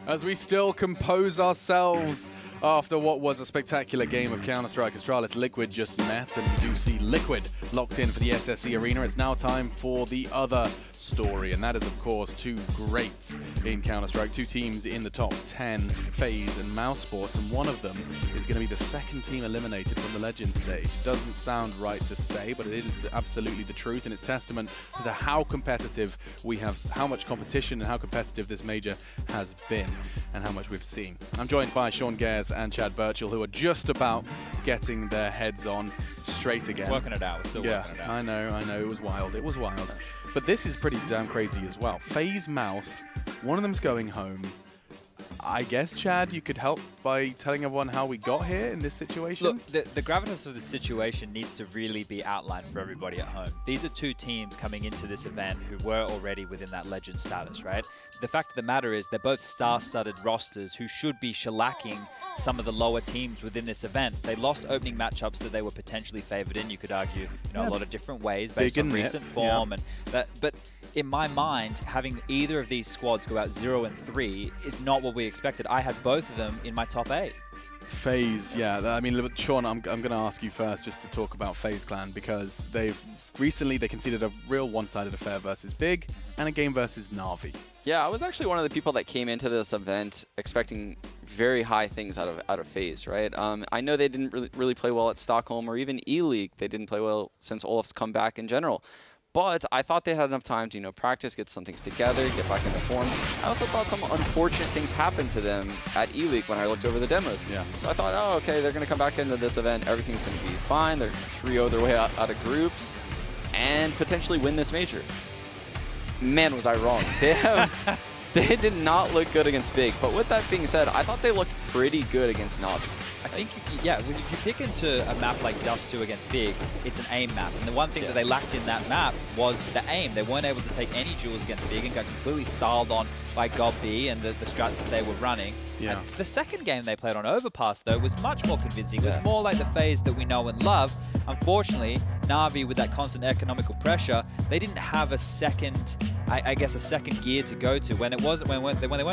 As we still compose ourselves after what was a spectacular game of Counter-Strike, Astralis Liquid just met, and we do see Liquid locked in for the SSE Arena. It's now time for the other story, and that is, of course, two greats in Counter-Strike, two teams in the top 10, FaZe and Mouz Sports, and one of them is going to be the second team eliminated from the Legends stage. Doesn't sound right to say, but it is absolutely the truth, and it's testament to how competitive we have, how much competition and how competitive this major has been, and how much we've seen. I'm joined by Sean Gares and Chad Birchall, who are just about getting their heads on straight again. Working it out, we're still working it out. I know, it was wild, it was wild. But this is pretty damn crazy as well. FaZe, Mouz, one of them's going home. I guess, Chad, you could help by telling everyone how we got here in this situation? Look, the gravitas of the situation needs to really be outlined for everybody at home. These are two teams coming into this event who were already within that legend status, right? The fact of the matter is they're both star-studded rosters who should be shellacking some of the lower teams within this event. They lost opening matchups that they were potentially favored in, you could argue, a lot of different ways based on recent form. And that, but in my mind, having either of these squads go out 0-3 is not what we expected. I had both of them in my top 8. FaZe, yeah. I mean, Sean, I'm going to ask you first just to talk about FaZe Clan, because they've recently conceded a real one-sided affair versus Big and a game versus Na'Vi. Yeah, I was actually one of the people that came into this event expecting very high things out of FaZe, right? I know they didn't really play well at Stockholm or even E-League. They didn't play well since Olaf's come back in general. But I thought they had enough time to, practice, get some things together, get back into form. I also thought some unfortunate things happened to them at E-League when I looked over the demos. Yeah. So I thought, oh, okay, they're going to come back into this event. Everything's going to be fine. They're 3-0 their way out of groups and potentially win this major. Man, was I wrong. They did not look good against Big. But with that being said, I thought they looked pretty good against Na'Vi. I think, if you pick into a map like Dust 2 against Big, it's an aim map. And the one thing that they lacked in that map was the aim. They weren't able to take any duels against Big and got completely styled on by GobB and the strats that they were running. Yeah. And the second game they played on Overpass, though, was much more convincing. It was more like the FaZe that we know and love. Unfortunately, Na'Vi, with that constant economical pressure, they didn't have a second, I guess, a second gear to go to. When they weren't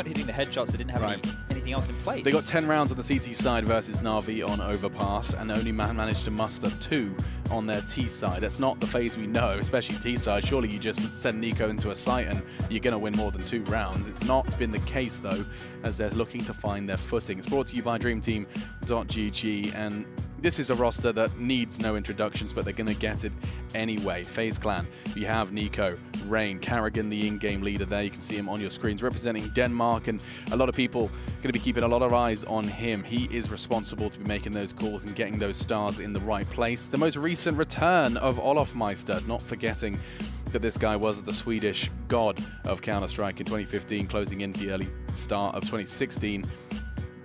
hitting the headshots, they didn't have anything else in place. They got 10 rounds on the CT side versus Na'Vi on Overpass, and only managed to muster 2 on their T side. That's not the FaZe we know, especially T side. Surely you just send Nico into a site and you're going to win more than 2 rounds. It's not been the case, though, as they're looking to find their footing. It's brought to you by DreamTeam.gg, and this is a roster that needs no introductions, but they're going to get it anyway. FaZe Clan, we have Nico, Rain, Carrigan, the in-game leader there. You can see him on your screens representing Denmark, and a lot of people going to be keeping a lot of eyes on him. He is responsible to be making those calls and getting those stars in the right place. The most recent return of Olofmeister, not forgetting that this guy was the Swedish god of Counter-Strike in 2015, closing in the early start of 2016.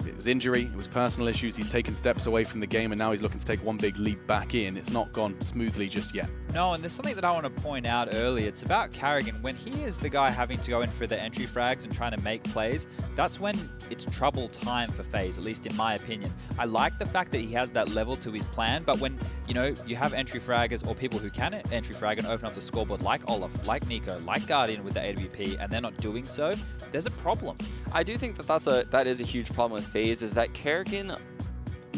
It was injury, it was personal issues, he's taken steps away from the game, and now he's looking to take one big leap back in. It's not gone smoothly just yet. No, and there's something that I want to point out early. It's about Carrigan. When he is the guy having to go in for the entry frags and trying to make plays, that's when it's trouble time for FaZe, at least in my opinion. I like the fact that he has that level to his plan, but when, you have entry fraggers or people who can entry frag and open up the scoreboard like Olaf, like Nico, like Guardian with the AWP, and they're not doing so, there's a problem. I do think that that is a huge problem with FaZe, is that Carrigan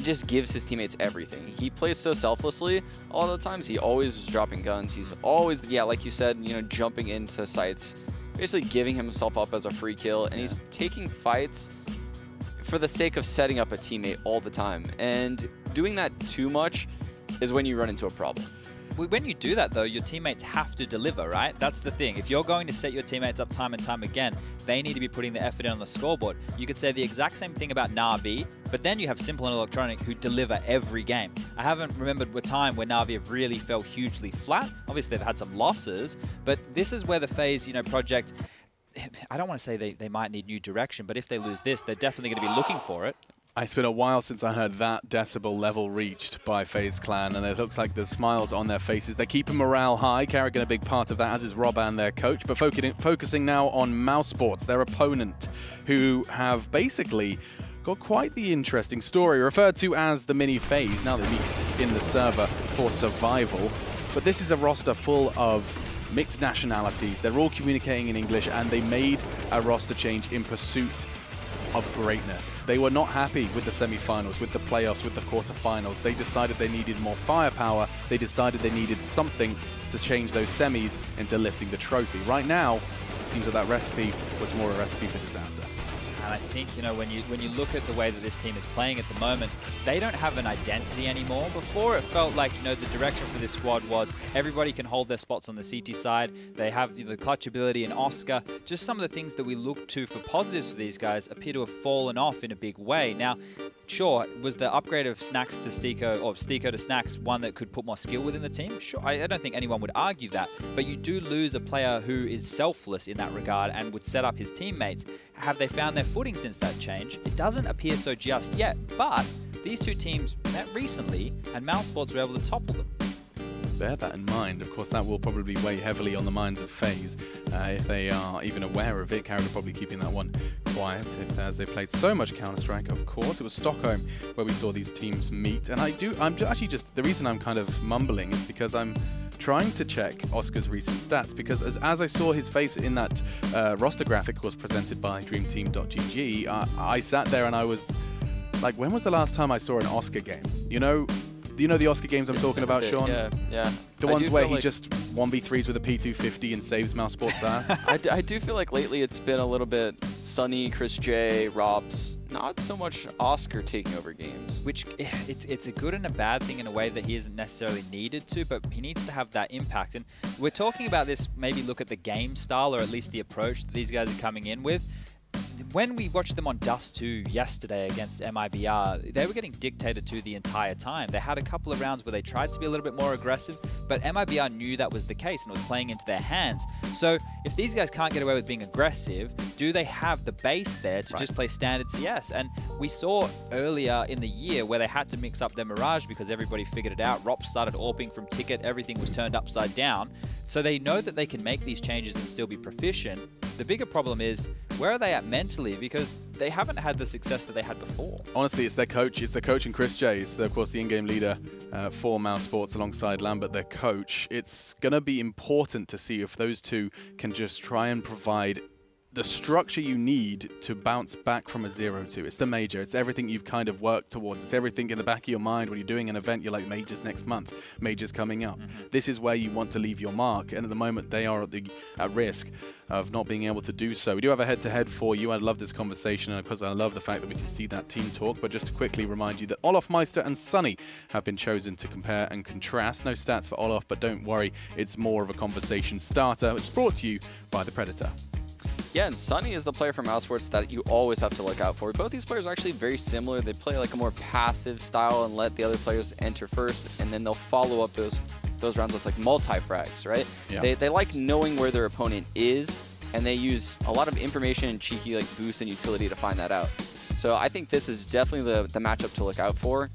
just gives his teammates everything. He plays so selflessly. A lot of the times he always is dropping guns. He's always, like you said, jumping into sites, basically giving himself up as a free kill, and he's taking fights for the sake of setting up a teammate all the time. And doing that too much is when you run into a problem. When you do that, though, your teammates have to deliver, right? That's the thing. If you're going to set your teammates up time and time again, they need to be putting the effort in on the scoreboard. You could say the exact same thing about Na'Vi, but then you have Simple and Electronic who deliver every game. I haven't remembered a time where Na'Vi have really fell hugely flat. Obviously, they've had some losses, but this is where the FaZe, project, I don't want to say they might need new direction, but if they lose this, they're definitely going to be looking for it. It's been a while since I heard that decibel level reached by FaZe Clan, and it looks like there's smiles on their faces. They're keeping morale high, Carrigan a big part of that, as is Roban, their coach. But focusing now on Mouz Sports, their opponent, who have basically got quite the interesting story, referred to as the mini FaZe. Now they meet in the server for survival. But this is a roster full of mixed nationalities. They're all communicating in English, and they made a roster change in pursuit of greatness. They were not happy with the semi-finals, with the playoffs, with the quarterfinals. They decided they needed more firepower. They decided they needed something to change those semis into lifting the trophy. Right now, it seems that that recipe was more a recipe for disaster. And I think, you know, when you look at the way that this team is playing at the moment, they don't have an identity anymore. Before, it felt like, you know, the direction for this squad was everybody can hold their spots on the CT side. They have, you know, the clutch ability and Oscar. Just some of the things that we look to for positives for these guys appear to have fallen off in a big way. Now, sure, was the upgrade of Snacks to Stiko, or Stiko to Snacks, one that could put more skill within the team? Sure, I don't think anyone would argue that. But you do lose a player who is selfless in that regard and would set up his teammates. Have they found their footing since that change? It doesn't appear so just yet, but these two teams met recently and Mouz Sports were able to topple them. Bear that in mind. Of course, that will probably weigh heavily on the minds of FaZe if they are even aware of it. Carrick are probably keeping that one quiet as they played so much Counter-Strike. Of course, it was Stockholm where we saw these teams meet. And I'm actually just, the reason I'm kind of mumbling is because I'm trying to check Oscar's recent stats, because as I saw his face in that roster graphic was presented by dreamteam.gg, I sat there and I was like, when was the last time I saw an Oscar game? You know the Oscar games I'm talking about, Sean? Yeah. The ones where he just 1v3s with a P250 and saves Mouz Sports' ass? I do feel like lately it's been a little bit Sunny, Chris J, Robs, not so much Oscar taking over games. Which, it's a good and a bad thing in a way that he isn't necessarily needed to, but he needs to have that impact. And we're talking about this, maybe look at the game style, or at least the approach that these guys are coming in with. When we watched them on Dust 2 yesterday against MIBR, they were getting dictated to the entire time. They had a couple of rounds where they tried to be a little bit more aggressive, but MIBR knew that was the case and was playing into their hands. So if these guys can't get away with being aggressive, do they have the base there to just play standard CS? And we saw earlier in the year where they had to mix up their Mirage because everybody figured it out. Rop started AWPing from Ticket, everything was turned upside down. So they know that they can make these changes and still be proficient. The bigger problem is, where are they at mentally? Because they haven't had the success that they had before. Honestly, it's their coach. It's their coach and Chris J. It's, of course, the in-game leader for Mouz Sports alongside Lambert, their coach. It's going to be important to see if those two can just try and provide the structure you need to bounce back from a 0-2. It's the major. It's everything you've kind of worked towards. It's everything in the back of your mind when you're doing an event. You're like, majors next month, majors coming up. This is where you want to leave your mark. And at the moment, they are at risk of not being able to do so. We do have a head-to-head for you. I love this conversation, and because I love the fact that we can see that team talk. But just to quickly remind you that Olof Meister and Sunny have been chosen to compare and contrast. No stats for Olof, but don't worry, it's more of a conversation starter. It's brought to you by the Predator. Yeah, and Sunny is the player from Mouz Sports that you always have to look out for. Both these players are actually very similar. They play like a more passive style and let the other players enter first, and then they'll follow up those rounds with like multi-frags, right? Yeah. They like knowing where their opponent is, and they use a lot of information and cheeky like boost and utility to find that out. So I think this is definitely the matchup to look out for.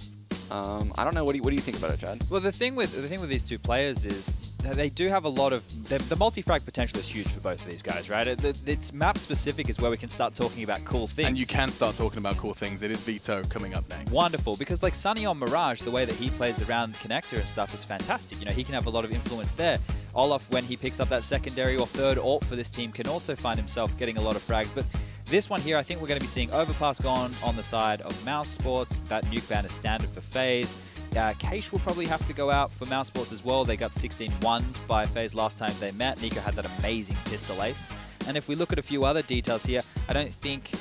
I don't know. What do you think about it, Chad? Well, the thing with these two players is that they do have a lot of the multi-frag potential is huge for both of these guys, right? It's map specific is where we can start talking about cool things. And you can start talking about cool things. It is Vito coming up next. Wonderful, because like Sunny on Mirage, the way that he plays around the connector and stuff is fantastic. You know, he can have a lot of influence there. Olaf, when he picks up that secondary or third AWP for this team, can also find himself getting a lot of frags. But this one here, I think we're going to be seeing Overpass gone on the side of Mouz Sports. That nuke ban is standard for FaZe. Keish will probably have to go out for Mouz Sports as well. They got 16-1'd by FaZe last time they met. Nico had that amazing pistol ace. And if we look at a few other details here, I think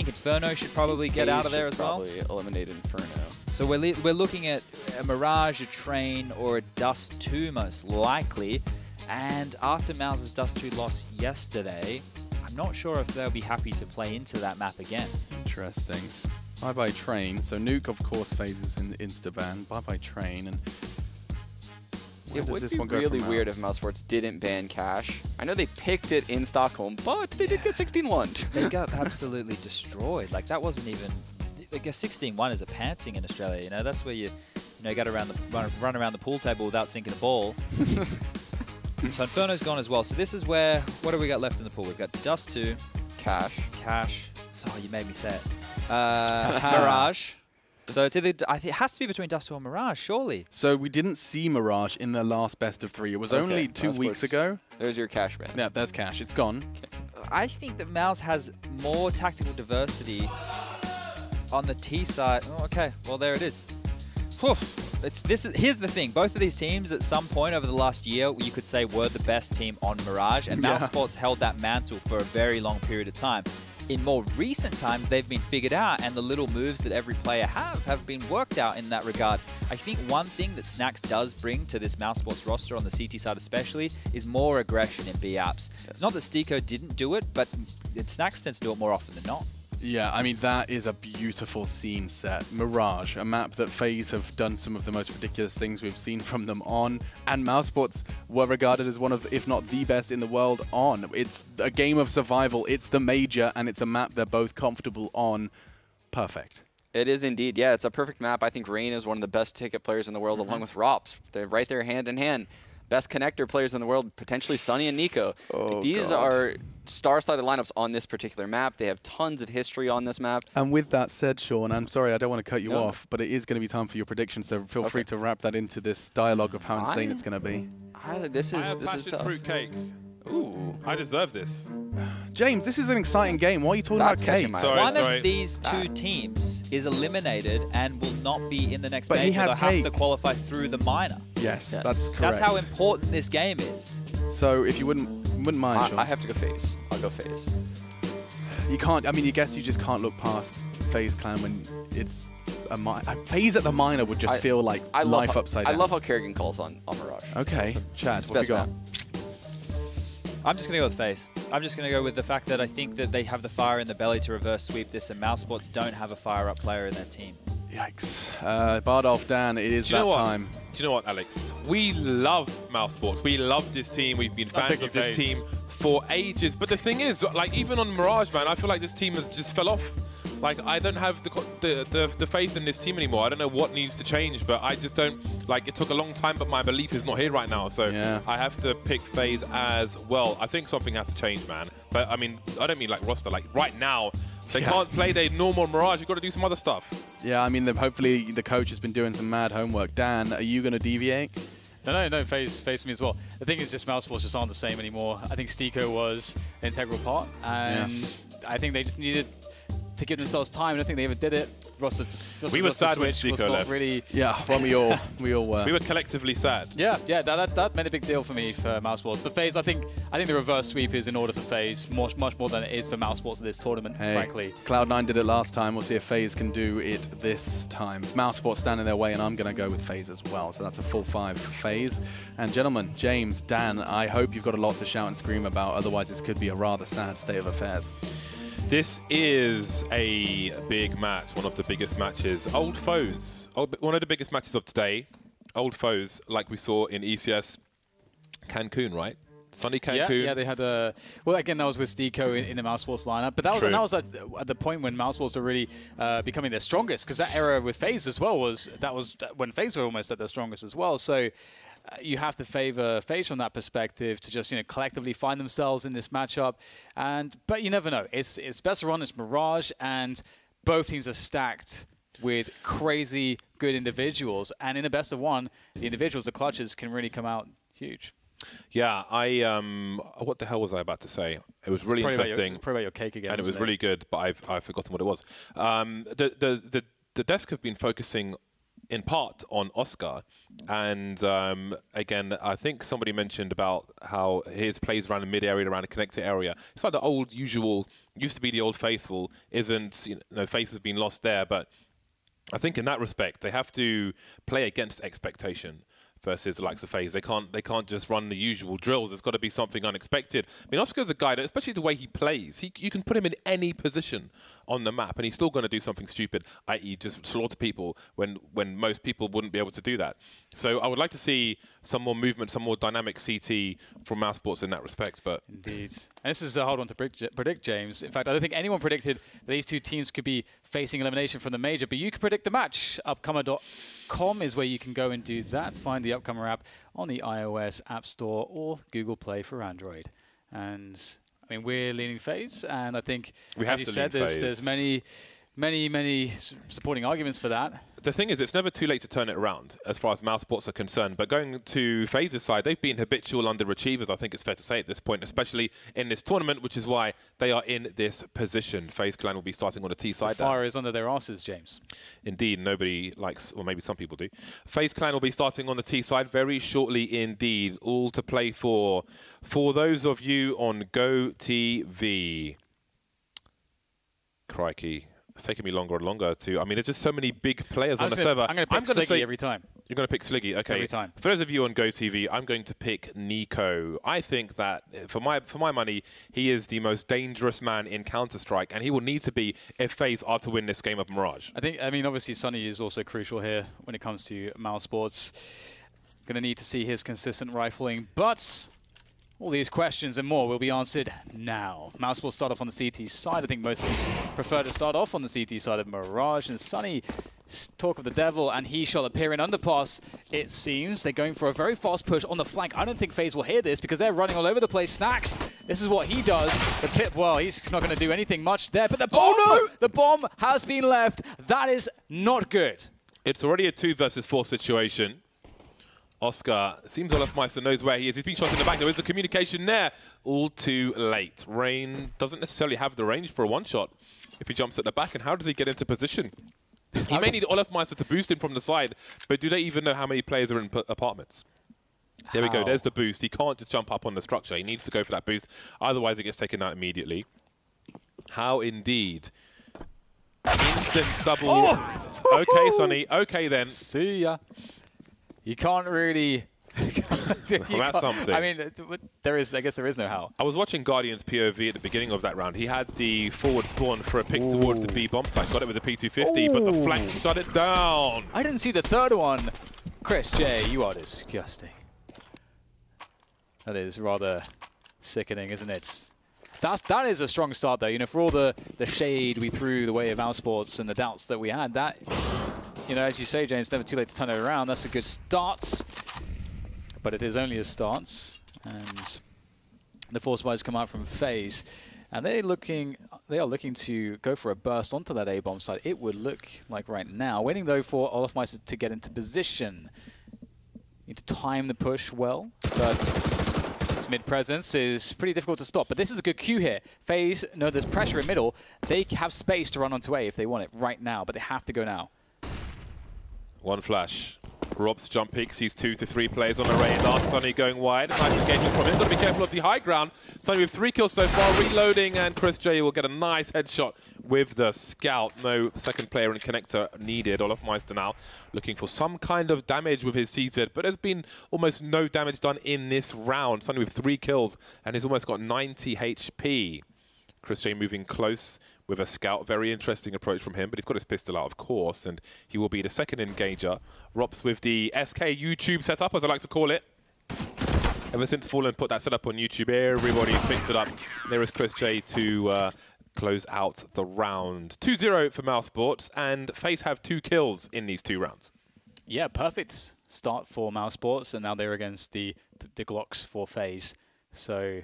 Inferno should probably get out of there as well. Probably eliminate Inferno. So we're looking at a Mirage, a Train, or a Dust 2 most likely. And after Mouz's Dust 2 loss yesterday, I'm not sure if they'll be happy to play into that map again. Interesting. Bye-bye Train. So Nuke, of course, phases in the insta-ban. Bye-bye Train. And it would be really weird if Mouz Sports didn't ban Cash. I know they picked it in Stockholm, but they did get 16-1. They got absolutely destroyed. Like, that wasn't even... I guess 16-1 is a pantsing in Australia, you know? That's where you got around run around the pool table without sinking a ball. So Inferno's gone as well. So this is where... What do we got left in the pool? We've got Dust 2. Cash. So you made me say it. Mirage. So it's either, I think it has to be between Dust2 or Mirage, surely. So we didn't see Mirage in the last best of 3. It was only 2 weeks ago. There's your cash, man. Yeah, there's cash. It's gone. I think that Mouz has more tactical diversity on the T side. Oh, okay, well there it is. Whew. Here's the thing. Both of these teams, at some point over the last year, you could say were the best team on Mirage, and Mouz Sports held that mantle for a very long period of time. In more recent times, they've been figured out, and the little moves that every player have been worked out in that regard. I think one thing that Snax does bring to this Mouz Sports roster, on the CT side especially, is more aggression in B apps. It's not that Stico didn't do it, but Snax tends to do it more often than not. Yeah, I mean, that is a beautiful scene set. Mirage, a map that FaZe have done some of the most ridiculous things we've seen from them on, and Mouz Sports were regarded as one of, if not the best in the world on. It's a game of survival, it's the major, and it's a map they're both comfortable on. Perfect. It is indeed. Yeah, it's a perfect map. I think Rain is one of the best ticket players in the world, along with Rops. They're right there hand in hand. Best connector players in the world, potentially Sunny and Nico. Oh, these are star-studded lineups on this particular map. They have tons of history on this map. And with that said, Sean, I'm sorry, I don't want to cut you off, but it is going to be time for your prediction, so feel free to wrap that into this dialogue of how insane it's going to be. This is tough. Fruitcake. Ooh, I deserve this. James, this is an exciting game. Why are you talking about cake? One of these two teams is eliminated and will not be in the next But he major. has They'll have to qualify through the minor. Yes, that's correct. That's how important this game is. So if you wouldn't mind, Sean. I have to go FaZe. I'll go FaZe. You can't, I mean, I guess you just can't look past FaZe Clan when it's a FaZe at the minor would just feel like life upside down. I love how Kerrigan calls on Mirage. Okay, Chaz, what you got? I'm just going to go with FaZe. I'm just going to go with the fact that I think that they have the fire in the belly to reverse sweep this, and Mouz Sports don't have a fire-up player in their team. Yikes. Bardolph, Dan, it is that time. Do you know what, Alex? We love Mouz Sports. We love this team. We've been fans of this team for ages. But the thing is, like, even on Mirage, man, I feel like this team has just fell off. Like, I don't have the faith in this team anymore. I don't know what needs to change, but I just don't, like, it took a long time, but my belief is not here right now. So I have to pick FaZe as well. I think something has to change, man. But, I mean, I don't mean like roster. Like, right now, they can't play their normal Mirage. You've got to do some other stuff. Yeah, I mean, hopefully the coach has been doing some mad homework. Dan, are you going to deviate? No, FaZe me as well. The thing is, just Mouz Sports just aren't the same anymore. I think Stico was an integral part, and I think they just needed to give themselves time. I don't think they ever did it. We were sad when Stico left. Really, well, we all were. We were collectively sad. Yeah, that made a big deal for me for Mouz Sports. But FaZe, I think the reverse sweep is in order for FaZe, much more than it is for Mouz Sports in this tournament, frankly. Cloud9 did it last time. We'll see if FaZe can do it this time. Mouz Sports stand in their way, and I'm going to go with FaZe as well. So that's a full 5 for FaZe. And gentlemen, James, Dan, I hope you've got a lot to shout and scream about. Otherwise, this could be a rather sad state of affairs. This is a big match, one of the biggest matches. Old foes, one of the biggest matches of today. Old foes, like we saw in ECS Cancun, right? Sunny Cancun. Yeah, they had a... Well, again, that was with Stico in the Mouz Sports lineup. But that was at the point when Mouz Sports were really becoming their strongest, because that era with FaZe as well was when FaZe were almost at their strongest as well. So you have to favor FaZe from that perspective to just collectively find themselves in this matchup. But you never know. It's best of run, it's Mirage, and both teams are stacked with crazy good individuals. And in a best of one, the individuals, the clutches, can really come out huge. Yeah, what the hell was I about to say? It was really interesting. Probably about your cake again. And it was really good, but I've forgotten what it was. The desk have been focusing in part on Oscar, and again, I think somebody mentioned about how his plays around the mid area, around the connector area. It's like the old usual, used to be the old faithful, isn't, faith has been lost there, but I think in that respect, they have to play against expectation versus the likes of FaZe. They can't just run the usual drills. There's got to be something unexpected. I mean, Oscar's a guy that, especially the way he plays, you can put him in any position on the map, and he's still going to do something stupid, i.e. just slaughter people when most people wouldn't be able to do that. So I would like to see some more movement, some more dynamic CT from Mouz Sports in that respect. But indeed. And this is a hard one to predict, James. In fact, I don't think anyone predicted that these two teams could be facing elimination from the major, but you can predict the match. Upcomer.com is where you can go and do that. Find the Upcomer app on the iOS App Store or Google Play for Android. And I mean, we're leaning FaZe, and I think, as you said, there's many many supporting arguments for that. The thing is, it's never too late to turn it around as far as Mouse Sports are concerned. But going to FaZe's side, they've been habitual underachievers, I think it's fair to say at this point, especially in this tournament, which is why they are in this position. FaZe Clan will be starting on the T side. The fire is under their asses, James. Indeed, nobody likes, or maybe some people do. FaZe Clan will be starting on the T side very shortly indeed. All to play for those of you on Go TV. Crikey. It's taking me longer and longer to... I mean, there's just so many big players on the server. I'm going to pick Sliggy every time. You're going to pick Sliggy? Okay. Every time. For those of you on GoTV, I'm going to pick Nico. I think that, for my money, he is the most dangerous man in Counter-Strike, and he will need to be if FaZe are to win this game of Mirage. I mean, obviously, Sunny is also crucial here when it comes to Mouse Sports. Going to need to see his consistent rifling, but... all these questions and more will be answered now. Mouse will start off on the CT side. I think most teams prefer to start off on the CT side of Mirage. And Sunny, talk of the devil, and he shall appear in underpass, it seems. They're going for a very fast push on the flank. I don't think FaZe will hear this because they're running all over the place. Snacks, this is what he does. The pit, well, he's not going to do anything much there. But the bomb, the bomb has been left. That is not good. It's already a 2 versus 4 situation. Oscar, seems Olofmeister knows where he is. He's been shot in the back. There is a communication there. All too late. Rain doesn't necessarily have the range for a one-shot if he jumps at the back. And how does he get into position? He may need Olofmeister to boost him from the side, but do they even know how many players are in apartments? There we go. There's the boost. He can't just jump up on the structure. He needs to go for that boost. Otherwise, it gets taken out immediately. How indeed. Instant double. Oh! Okay, Sunny. Okay, then. See ya. You can't really... well, that's something. I mean, I guess there is no how. I was watching Guardian's POV at the beginning of that round. He had the forward spawn for a pick towards the B bomb site. Got it with the P250, but the flank shut it down. I didn't see the third one. Chris J, you are disgusting. That is rather sickening, isn't it? That is a strong start, though. You know, for all the shade we threw the way of our sports and the doubts that we had, that... you know, as you say, James, it's never too late to turn it around. That's a good start, but it is only a start. And the Force Buys come out from FaZe, and they are looking to go for a burst onto that A bomb site. It would look like right now, waiting though for Olofmeister to get into position. Need to time the push well, but this mid presence is pretty difficult to stop. But this is a good cue here. FaZe know there's pressure in middle. They have space to run onto A if they want it right now, but they have to go now. One flash. Rob's jump peak sees 2 to 3 players on the radar. Sunny going wide. Nice engagement from him. Got to be careful of the high ground. Sunny with 3 kills so far, reloading, and Chris J will get a nice headshot with the scout. No second player in connector needed. Olofmeister now looking for some kind of damage with his CZ, but there's been almost no damage done in this round. Sunny with 3 kills, and he's almost got 90 HP. Chris J moving close with a scout. Very interesting approach from him, but he's got his pistol out, of course, and he will be the second engager. Rops with the SK YouTube setup, as I like to call it. Ever since Fallen put that setup on YouTube, everybody picks it up. There is Chris J to close out the round. 2-0 for Mouse Sports, and FaZe have 2 kills in these 2 rounds. Yeah, perfect start for Mouse Sports, and now they're against the Glocks for FaZe. So...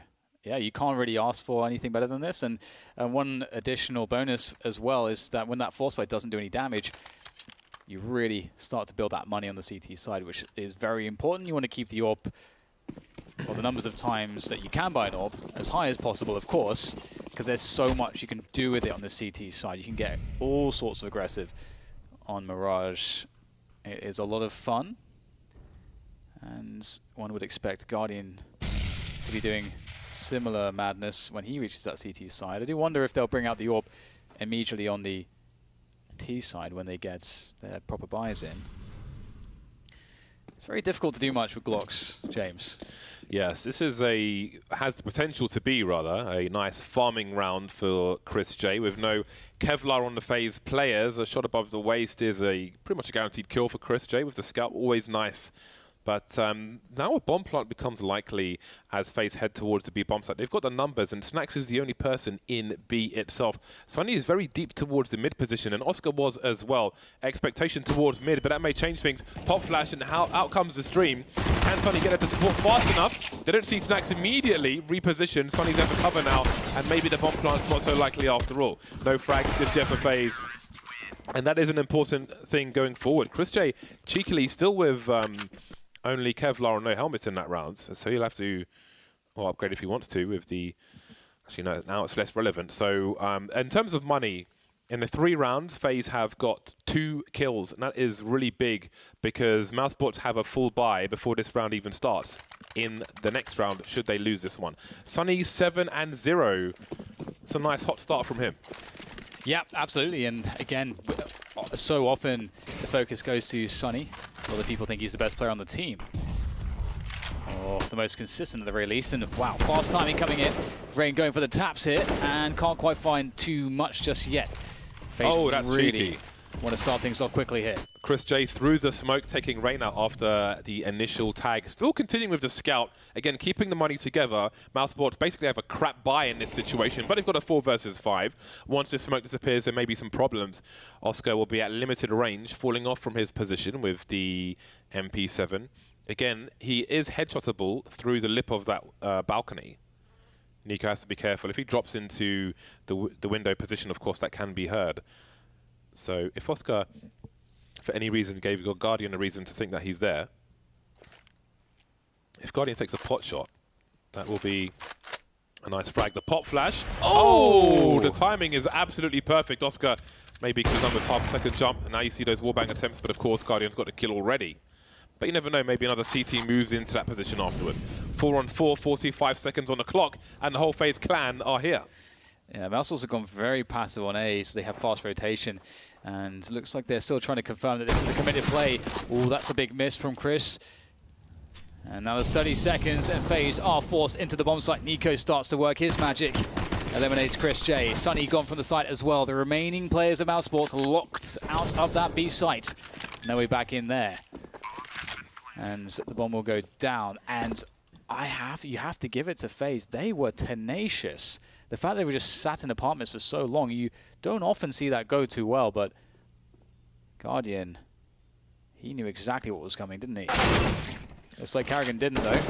yeah, you can't really ask for anything better than this. And one additional bonus as well is that when that force plate doesn't do any damage, you really start to build that money on the CT side, which is very important. You want to keep the AWP, or the numbers of times that you can buy an AWP, as high as possible, of course, because there's so much you can do with it on the CT side. You can get all sorts of aggressive on Mirage. It is a lot of fun. And one would expect Guardian to be doing similar madness when he reaches that CT side. I do wonder if they'll bring out the AWP immediately on the T side when they get their proper buys in. It's very difficult to do much with Glocks, James. Yes, this is has the potential to be, rather, a nice farming round for Chris J with no Kevlar on the FaZe players. A shot above the waist is pretty much a guaranteed kill for Chris J with the scout. Always nice But now a bomb plant becomes likely as FaZe head towards the B bomb site. They've got the numbers, and Snacks is the only person in B itself. Sunny is very deep towards the mid position, and Oscar was as well. Expectation towards mid, but that may change things. Pop flash, and out comes the stream. Can Sunny get it to support fast enough? They don't see Snacks immediately reposition. Sunny's there for cover now, and maybe the bomb plant's not so likely after all. No frags just yet for FaZe. And that is an important thing going forward. Chris J cheekily still with only Kevlar and no helmets in that round, so he'll have to upgrade if he wants to with the... Actually, no, now it's less relevant. So in terms of money, in the 3 rounds, FaZe have got 2 kills, and that is really big because Mousesports have a full buy before this round even starts in the next round, should they lose this one. Sunny 7-0. It's a nice hot start from him. Yeah, absolutely. And again, so often the focus goes to Sunny. Other people think he's the best player on the team. Or the most consistent at the very least. And wow, fast timing coming in. Rain going for the taps here and can't quite find too much just yet. FaZe that's really cheeky. Want to start things off quickly here. Chris J through the smoke, taking Rain out after the initial tag. Still continuing with the scout. Again, keeping the money together. Mousesports basically have a crap buy in this situation, but they've got a 4 versus 5. Once this smoke disappears, there may be some problems. Oscar will be at limited range, falling off from his position with the MP7. Again, he is headshotable through the lip of that balcony. Nico has to be careful. If he drops into the window position, of course, that can be heard. So if Oscar, for any reason, gave Guardian a reason to think that he's there, if Guardian takes a pot shot, that will be a nice frag. The pop flash. Oh! The timing is absolutely perfect. Oscar maybe could have done with half a second jump, and now you see those wallbang attempts, but of course Guardian's got the kill already. But you never know, maybe another CT moves into that position afterwards. 4-on-4, 45 seconds on the clock, and the whole FaZe clan are here. Yeah, Mousesports have gone very passive on A, so they have fast rotation. And looks like they're still trying to confirm that this is a committed play. Oh, that's a big miss from Chris. And now there's 30 seconds, and FaZe are forced into the bomb site. Nico starts to work his magic. Eliminates Chris J. Sunny gone from the site as well. The remaining players of Mousesports locked out of that B site. Now we're back in there. And the bomb will go down. And you have to give it to FaZe. They were tenacious. The fact they were just sat in apartments for so long, you don't often see that go too well, but Guardian, he knew exactly what was coming, didn't he? Looks like Carrigan didn't, though.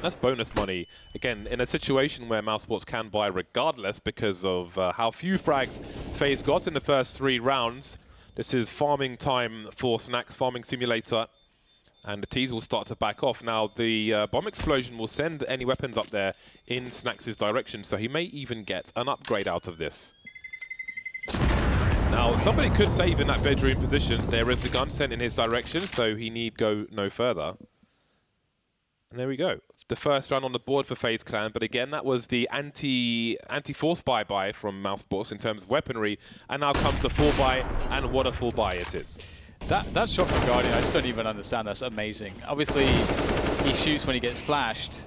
That's bonus money. Again, in a situation where Mousesports can buy regardless because of how few frags FaZe got in the first 3 rounds. This is farming time for Snacks, farming simulator. And the T's will start to back off. Now, the bomb explosion will send any weapons up there in Snacks' direction, so he may even get an upgrade out of this. Now, somebody could save in that bedroom position. There is the gun sent in his direction, so he need go no further. And there we go. The first round on the board for FaZe Clan, but again, that was the anti-force buy from Mousesports in terms of weaponry, and now comes the full buy, and what a full buy it is. That shot from Guardian, I just don't even understand. That's amazing. Obviously, he shoots when he gets flashed,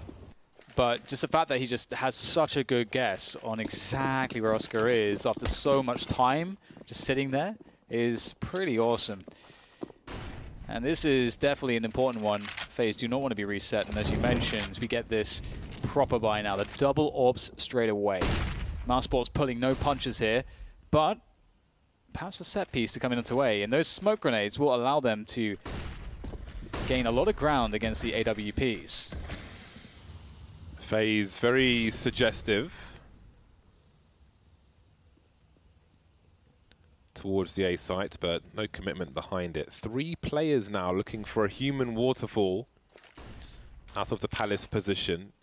but just the fact that he just has such a good guess on exactly where Oscar is after so much time just sitting there is pretty awesome. And this is definitely an important one. FaZe do not want to be reset, and as you mentioned, we get this proper buy now. The double orbs straight away. Mousesports pulling no punches here, but perhaps a set piece to come into A, and those smoke grenades will allow them to gain a lot of ground against the AWPs. FaZe very suggestive towards the A site, but no commitment behind it. 3 players now looking for a human waterfall out of the Palace position.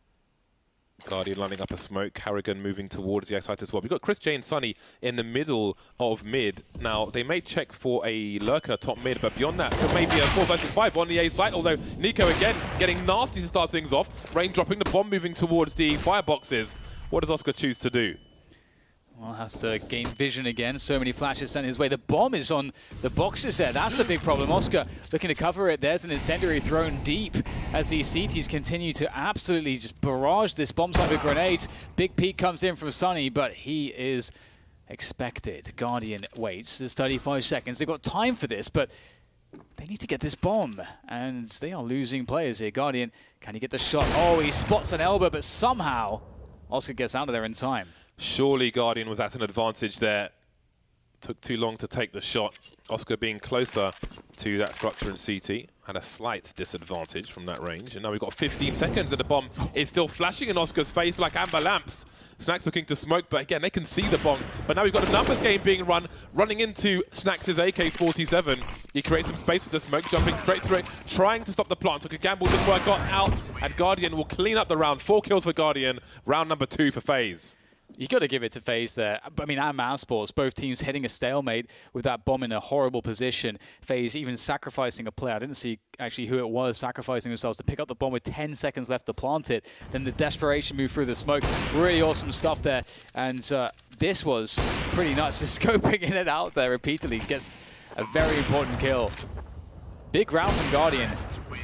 Guardian lining up a smoke, Harrigan moving towards the A site as well. We've got Chris J and Sunny in the middle of mid. Now, they may check for a lurker top mid, but beyond that, there may be a 4 versus 5 on the A site, although Nico again getting nasty to start things off. Rain dropping the bomb, moving towards the fireboxes. What does Oscar choose to do? Well, has to gain vision again. So many flashes sent his way. The bomb is on the boxes there. That's a big problem. Oscar looking to cover it. There's an incendiary thrown deep as these CTs continue to absolutely just barrage this bomb site with grenades. Big peek comes in from Sunny, but he is expected. Guardian waits. There's 35 seconds. They've got time for this, but They need to get this bomb, and they are losing players here. Guardian, can he get the shot? Oh, he spots an elbow, but somehow Oscar gets out of there in time. Surely Guardian was at an advantage there. Took too long to take the shot. Oscar being closer to that structure in CT had a slight disadvantage from that range. And now we've got 15 seconds and the bomb is still flashing in Oscar's face like amber lamps. Snacks looking to smoke, but again, they can see the bomb. But now we've got a numbers game being run, running into Snacks' AK-47. He creates some space with the smoke, jumping straight through it, trying to stop the plant. Took a gamble, didn't work, got out, and Guardian will clean up the round. 4 kills for Guardian, round number 2 for FaZe. You got to give it to FaZe there. I mean, and Mousesports, both teams hitting a stalemate with that bomb in a horrible position. FaZe even sacrificing a player. I didn't see actually who it was sacrificing themselves to pick up the bomb with 10 seconds left to plant it. Then the desperation move through the smoke. Really awesome stuff there. And this was pretty nuts. Just scoping in and out there repeatedly. Gets a very important kill. Big round from Guardian.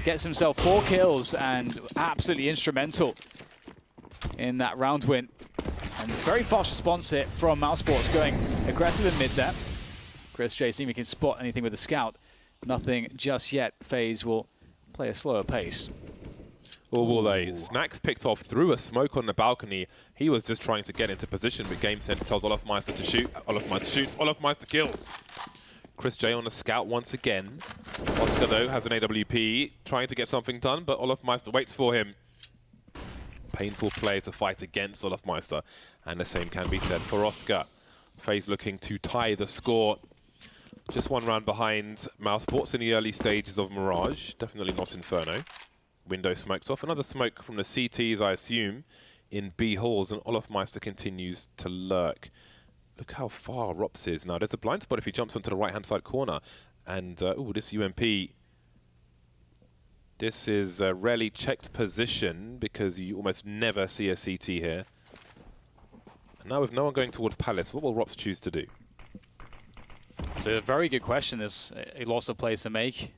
Gets himself 4 kills and absolutely instrumental in that round win. And very fast response here from Mousesports, going aggressive in mid there. ChrisJ seeing if he can spot anything with the scout. Nothing just yet. FaZe will play a slower pace. Or will they? Snacks picked off through a smoke on the balcony. He was just trying to get into position, but Game Center tells Olofmeister to shoot. Olofmeister shoots. Olofmeister kills. ChrisJ on the scout once again. Oscar, though, has an AWP, trying to get something done, but Olofmeister waits for him. Painful play to fight against Olofmeister, and the same can be said for Oscar. FaZe looking to tie the score. Just 1 round behind Mousesports in the early stages of Mirage. Definitely not Inferno. Window smoked off. Another smoke from the CTs, I assume, in B halls, and Olofmeister continues to lurk. Look how far Rops is now. There's a blind spot if he jumps onto the right-hand side corner. And, ooh, this UMP... This is a rarely checked position because you almost never see a CT here. And now with no one going towards Palace, what will Rops choose to do? It's a very good question. There's a loss of plays to make.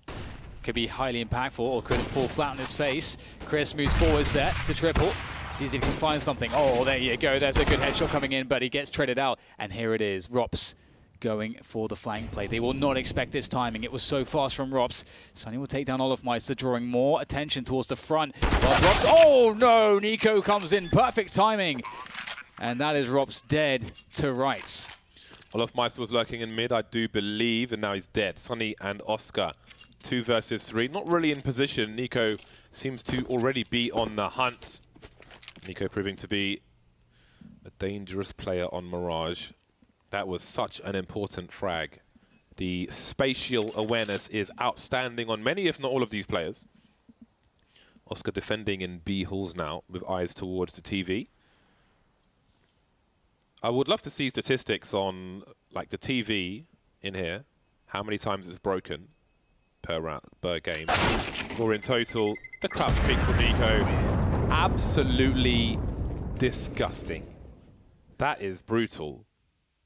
Could be highly impactful or could fall flat on his face. Chris moves forwards there to triple. Sees if he can find something. Oh, there you go. There's a good headshot coming in, but he gets traded out. And here it is. Rops going for the flank play. They will not expect this timing. It was so fast from Rops. Sonny will take down Olofmeister, drawing more attention towards the front. But Rops, oh no! Nico comes in, perfect timing. And that is Rops dead to rights. Olofmeister was lurking in mid, I do believe, and now he's dead. Sonny and Oscar, 2 versus 3. Not really in position. Nico seems to already be on the hunt. Nico proving to be a dangerous player on Mirage. That was such an important frag. The spatial awareness is outstanding on many, if not all, of these players. Oscar defending in B halls now, with eyes towards the TV. I would love to see statistics on, like, the TV in here. How many times it's broken per round, per game. Or in total, the crouch pick for Nico. Absolutely disgusting. That is brutal.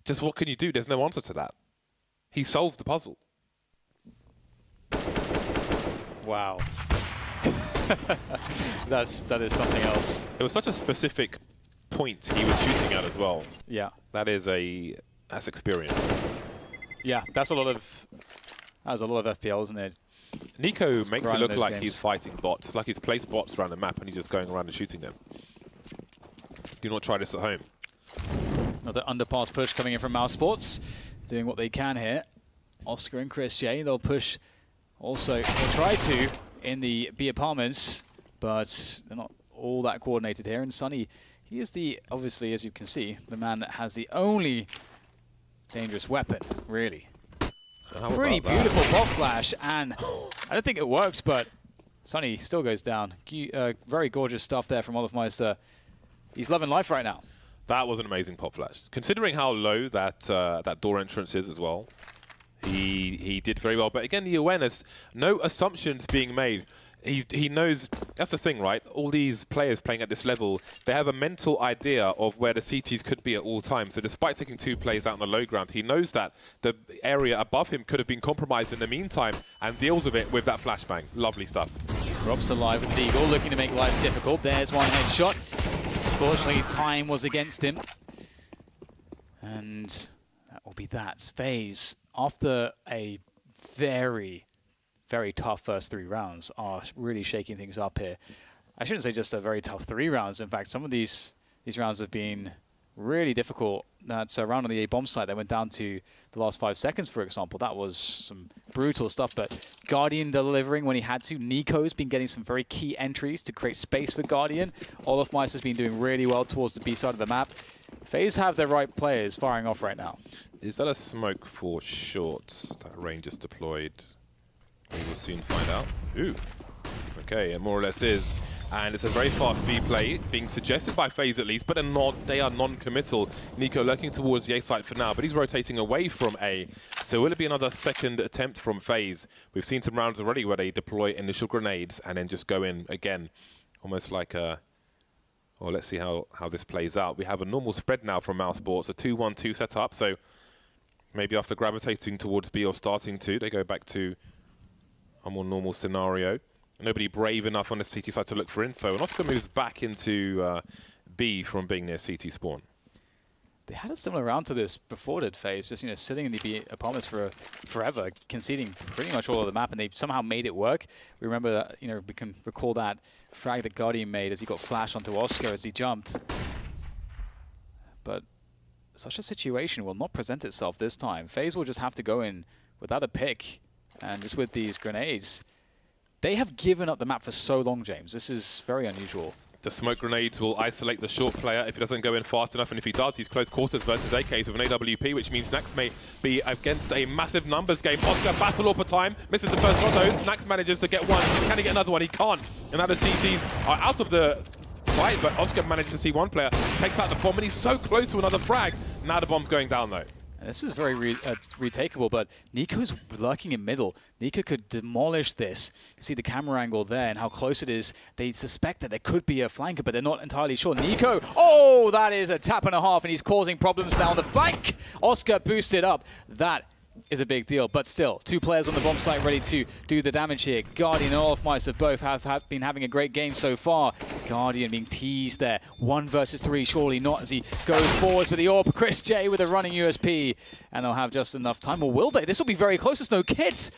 Just what can you do? There's no answer to that. He solved the puzzle. Wow. that is something else. It was such a specific point he was shooting at as well. Yeah. That's experience. Yeah, that's a lot of FPL, isn't it? Nico makes it look like games. he's fighting bots, like he's placed bots around the map and he's just going around and shooting them. Do not try this at home. Another underpass push coming in from Mousesports, doing what they can here. Oscar and ChrisJ, they'll push also. They'll try to in the B apartments, but they're not all that coordinated here. And Sonny, he is the, obviously, as you can see, the man that has the only dangerous weapon, really. So pretty beautiful pop flash, and I don't think it works, but Sonny still goes down. Very gorgeous stuff there from Olofmeister. He's loving life right now. That was an amazing pop flash. Considering how low that that door entrance is as well, he did very well. But again, the awareness, no assumptions being made. He knows, that's the thing, right? All these players playing at this level, they have a mental idea of where the CTs could be at all times. So despite taking 2 plays out on the low ground, he knows that the area above him could have been compromised in the meantime and deals with it with that flashbang. Lovely stuff. Rob's alive with Eagle, looking to make life difficult. There's one headshot. Unfortunately, time was against him. And that will be that. FaZe, after a very, very tough first 3 rounds are really shaking things up here. I shouldn't say just a very tough 3 rounds. In fact, some of these rounds have been really difficult. That's a round on the A bomb site that went down to the last 5 seconds, for example. That was some brutal stuff, but Guardian delivering when he had to. Nico's been getting some very key entries to create space for Guardian. Olofmeister's been doing really well towards the B side of the map. FaZe have their right players firing off right now. Is that a smoke for short? That Rain just deployed. We will soon find out. Ooh. Okay, it more or less is. And it's a very fast B play, being suggested by FaZe at least, but they are non-committal. Nico lurking towards the A site for now, but he's rotating away from A. So will it be another second attempt from FaZe? We've seen some rounds already where they deploy initial grenades and then just go in again. Almost like a... Well, let's see how this plays out. We have a normal spread now from Mouz Sports, a 2-1-2 setup. So maybe after gravitating towards B or starting to, they go back to a more normal scenario. Nobody brave enough on the CT side to look for info. And Oscar moves back into B from being near CT spawn. They had a similar round to this before, did FaZe, just sitting in the B apartments for forever, conceding pretty much all of the map, and they somehow made it work. We remember that, we can recall that frag that Guardian made as he got flashed onto Oscar as he jumped. But such a situation will not present itself this time. FaZe will just have to go in without a pick, and just with these grenades. They have given up the map for so long, James. This is very unusual. The smoke grenades will isolate the short player if he doesn't go in fast enough, and if he does, he's close quarters versus AKs with an AWP, which means Nax may be against a massive numbers game. Oscar battle all per time, misses the first autos. Nax manages to get one. Can he get another one? He can't. And now the CTs are out of the site, but Oscar managed to see one player, takes out the bomb, and he's so close to another frag. Now the bomb's going down, though. And this is very retakeable, but Nico's lurking in middle. Nico could demolish this. You see the camera angle there and how close it is. They suspect that there could be a flanker, but they're not entirely sure. Nico, oh, that is a tap and a half, and he's causing problems now on the flank. Oscar boosted up. That is a big deal, but still, 2 players on the bomb site ready to do the damage here. Guardian and Olofmeister both have been having a great game so far. Guardian being teased there. 1 versus 3, surely not, as he goes forwards with the AWP. Chris J with a running USP, and they'll have just enough time. Or will they? This will be very close. There's no kit.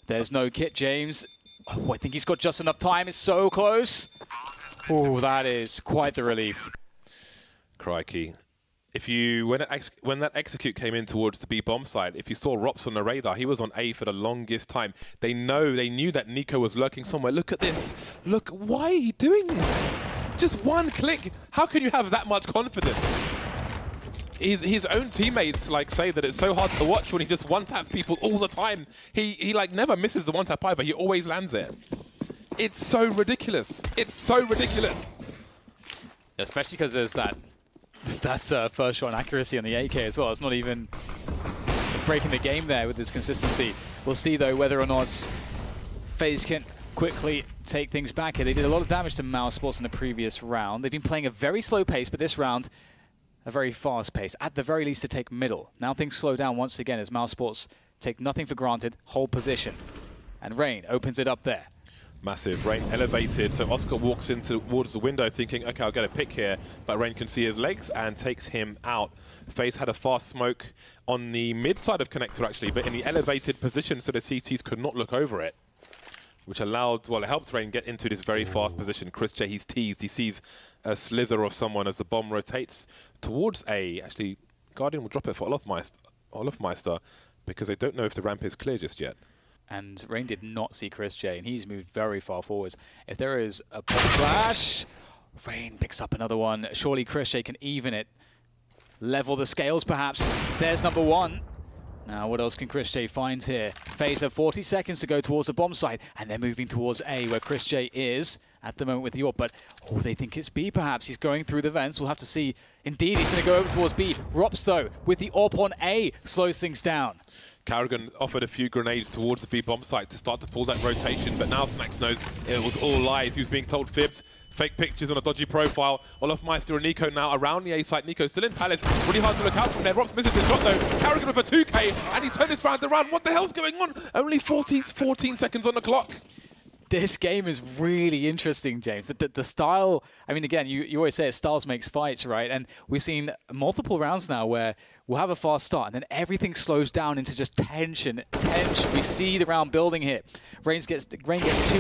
There's no kit, James. Oh, I think he's got just enough time. It's so close. Oh, that is quite the relief. Crikey. If you, when that execute came in towards the B bomb side, if you saw Rops on the radar, he was on A for the longest time. They knew that Nico was lurking somewhere. Look at this. Look, why are you doing this? Just one click. How can you have that much confidence? His own teammates say that it's so hard to watch when he just one-taps people all the time. He never misses the one-tap either. He always lands it. It's so ridiculous. It's so ridiculous. Especially because there's that's first shot accuracy on the AK as well. It's not even breaking the game there with this consistency. We'll see, though, whether or not FaZe can quickly take things back here. They did a lot of damage to Mouz Sports in the previous round. They've been playing a very slow pace, but this round, a very fast pace, at the very least to take middle. Now things slow down once again as Mouz Sports take nothing for granted, hold position. And Rain opens it up there. Massive. Rain elevated, so Oscar walks in towards the window thinking, okay, I'll get a pick here, but Rain can see his legs and takes him out. FaZe had a fast smoke on the mid side of connector actually, but in the elevated position so the CTs could not look over it, which allowed, well, it helped Rain get into this very fast position. Chris J, he's teased, he sees a slither of someone as the bomb rotates towards A. Actually, Guardian will drop it for Olofmeister because they don't know if the ramp is clear just yet. And Rain did not see Chris J, and he's moved very far forwards. If there is a pop flash, Rain picks up another one. Surely Chris J can even it. Level the scales, perhaps. There's number 1. Now, what else can Chris J find here? FaZe have 40 seconds to go towards the bomb site, and they're moving towards A, where Chris J is at the moment with the AWP. But, oh, they think it's B, perhaps. He's going through the vents. We'll have to see. Indeed, he's going to go over towards B. Rops, though, with the AWP on A, slows things down. Carrigan offered a few grenades towards the B bomb site to start to pull that rotation, but now Snax knows it was all lies. He was being told fibs, fake pictures on a dodgy profile. Olofmeister and Nico now around the A site. Nico still in Palace. Really hard to look out from there. Rops misses his shot though. Carrigan with a 2K, and he's turned this round around. What the hell's going on? Only 14 seconds on the clock. This game is really interesting, James. The style, I mean, again, you always say styles makes fights, right? And we've seen multiple rounds now where we'll have a fast start and then everything slows down into just tension. We see the round building here. Rain gets 2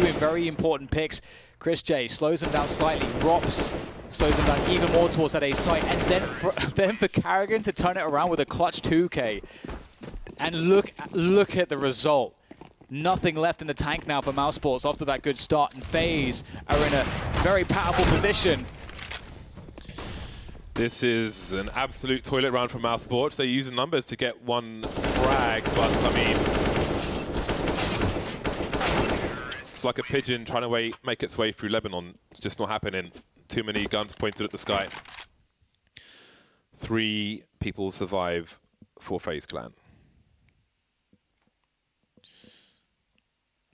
in very important picks. Chris J slows him down slightly. Rops slows him down even more towards that A site. And then for Carrigan to turn it around with a clutch 2K. And look at the result. Nothing left in the tank now for Mousesports after that good start, and FaZe are in a very powerful position. This is an absolute toilet round for Mousesports. They use the numbers to get 1 frag, but I mean, it's like a pigeon trying to make its way through Lebanon. It's just not happening. Too many guns pointed at the sky. 3 people survive for FaZe Clan.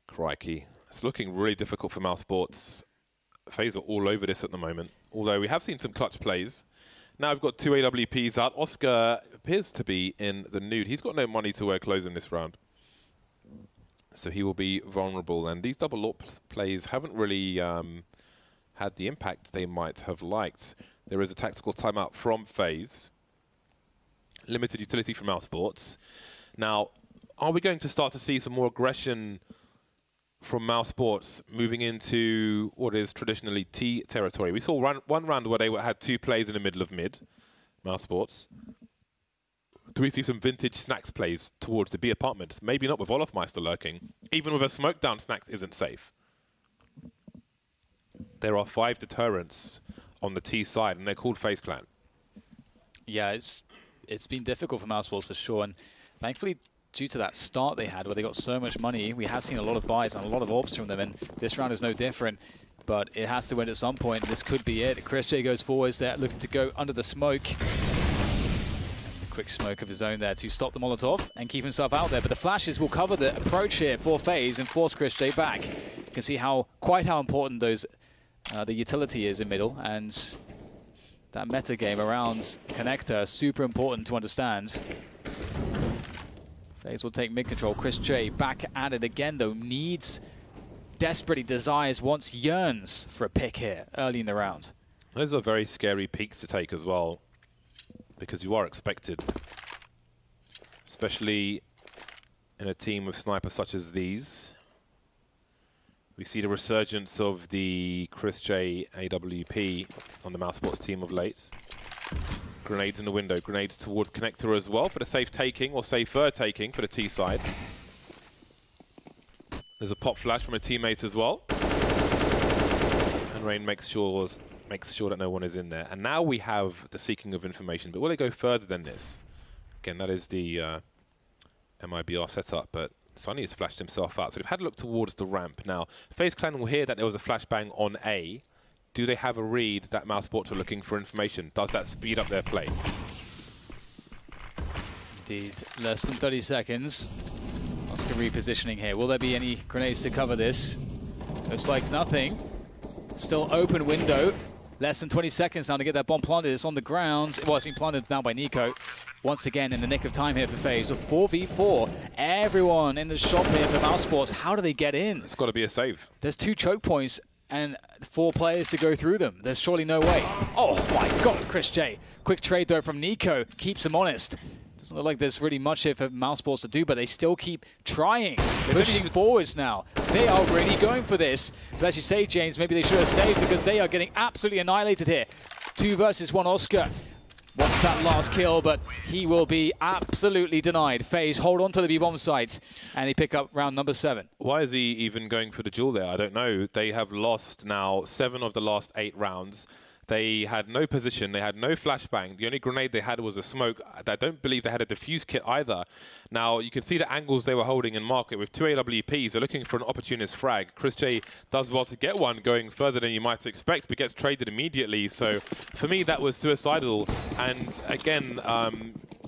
Crikey. It's looking really difficult for Mousesports. FaZe are all over this at the moment, although we have seen some clutch plays. Now we've got 2 AWPs out. Oscar appears to be in the nude. He's got no money to wear clothes in this round, so he will be vulnerable. And these double AWP plays haven't really had the impact they might have liked. There is a tactical timeout from FaZe. Limited utility from Mousesports. Now, are we going to start to see some more aggression from Mousesports moving into what is traditionally T territory? We saw one round where they had 2 plays in the middle of mid, Mousesports. Do we see some vintage Snacks plays towards the B apartments? Maybe not with Olofmeister lurking. Even with a smoke down, Snacks isn't safe. There are 5 deterrents on the T side, and they're called FaZe Clan. Yeah, it's been difficult for Mousesports for sure, and thankfully, due to that start they had where they got so much money, we have seen a lot of buys and a lot of orbs from them, and this round is no different. But it has to win at some point. This could be it. Chris J goes forwards there, looking to go under the smoke. A quick smoke of his own there to stop the Molotov and keep himself out there. But the flashes will cover the approach here for FaZe and force Chris J back. You can see quite how important those the utility is in middle, and that meta game around connector super important to understand. FaZe will take mid control. Chris J back at it again, though. Desperately desires, wants, yearns for a pick here early in the round. Those are very scary peaks to take as well, because you are expected, especially in a team of snipers such as these. We see the resurgence of the Chris J AWP on the Mousesports team of late. Grenades in the window, grenades towards connector as well for the safe taking, or safer taking for the T side. There's a pop flash from a teammate as well. And Rain makes sure that no one is in there. And now we have the seeking of information, but will they go further than this? Again, that is the MIBR setup, but Sonny has flashed himself out. So they've had a look towards the ramp. Now, FaZe Clan will hear that there was a flashbang on A. Do they have a read that Mousesports are looking for information? Does that speed up their play? Indeed, less than 30 seconds. Oscar repositioning here. Will there be any grenades to cover this? Looks like nothing. Still open window. Less than 20 seconds now to get that bomb planted. It's on the ground. Well, it's been planted now by Nico. Once again in the nick of time here for FaZe. A 4v4. Everyone in the shop here for Mousesports. How do they get in? It's got to be a save. There's 2 choke points and 4 players to go through them. There's surely no way. Oh my god, Chris J. Quick trade though from Nico. Keeps him honest. Doesn't look like there's really much here for Mousesports to do, but they still keep trying. Pushing forwards now. They are really going for this. But as you say, James, maybe they should have saved because they are getting absolutely annihilated here. 2 versus 1 Oscar. Wants that last kill, but he will be absolutely denied. FaZe hold on to the B-bomb sites, and they pick up round number 7. Why is he even going for the duel there? I don't know. They have lost now 7 of the last 8 rounds. They had no position. They had no flashbang. The only grenade they had was a smoke. I don't believe they had a defuse kit either. Now, you can see the angles they were holding in market with 2 AWPs. They're looking for an opportunist frag. Chris J does well to get one, going further than you might expect, but gets traded immediately. So, for me, that was suicidal. And, again,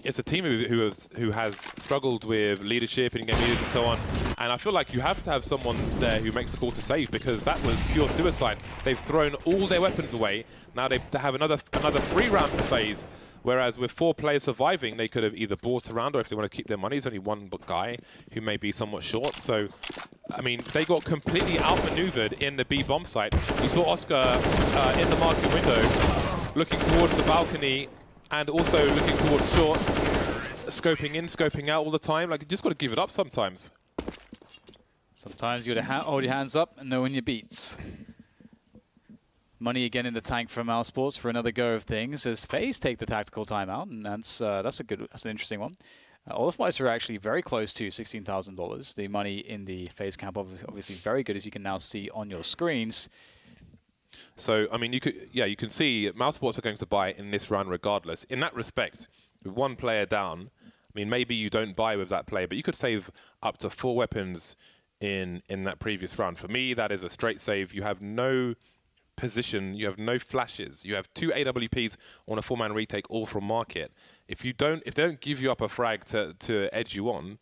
it's a team who has struggled with leadership and game leaders and so on. And I feel like you have to have someone there who makes the call to save, because that was pure suicide. They've thrown all their weapons away. Now they have another free round for FaZe Whereas with 4 players surviving, they could have either bought around, or if they want to keep their money, there's only one guy who may be somewhat short. So, I mean, they got completely outmaneuvered in the B bomb site. You saw Oscar in the market window, looking towards the balcony, and also looking towards short, scoping in, scoping out all the time. Like, you just got to give it up sometimes. Sometimes you got to hold your hands up and know when your beats. Money again in the tank from Mousesports for another go of things as FaZe take the tactical timeout, and that's an interesting one. All of Mouz are actually very close to $16,000. The money in the FaZe camp obviously very good, as you can now see on your screens. So I mean, you can see Mousesports are going to buy in this round regardless. In that respect, with 1 player down, I mean, maybe you don't buy with that player, but you could save up to 4 weapons in that previous round. For me, that is a straight save. You have no position, you have no flashes, you have 2 AWPs on a 4-man retake, all from market. If they don't give you up a frag to edge you on,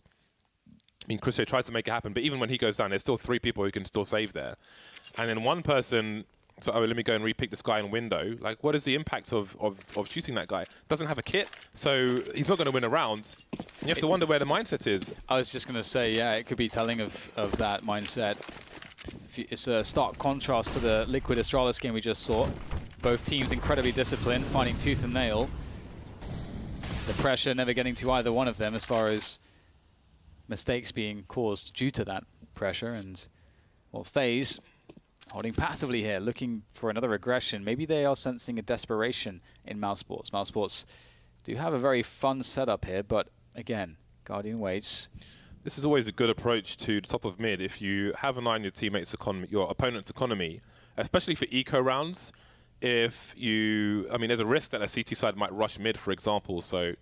I mean, Chris tries to make it happen, but even when he goes down, there's still 3 people who can still save there. And then one person, so let me go and repick this guy in window. Like, what is the impact of shooting that guy? Doesn't have a kit, so he's not going to win a round. You have to wonder where the mindset is. I was just going to say, yeah, it could be telling of that mindset. It's a stark contrast to the Liquid Astralis game we just saw. Both teams incredibly disciplined, fighting tooth and nail. The pressure never getting to either one of them as far as mistakes being caused due to that pressure. And, well, FaZe holding passively here, looking for another aggression. Maybe they are sensing a desperation in Mousesports. Mousesports do have a very fun setup here, but again, Guardian waits. This is always a good approach to the top of mid. If you have an eye on your teammates' economy, your opponent's economy, especially for eco rounds, I mean, there's a risk that a CT side might rush mid, for example. So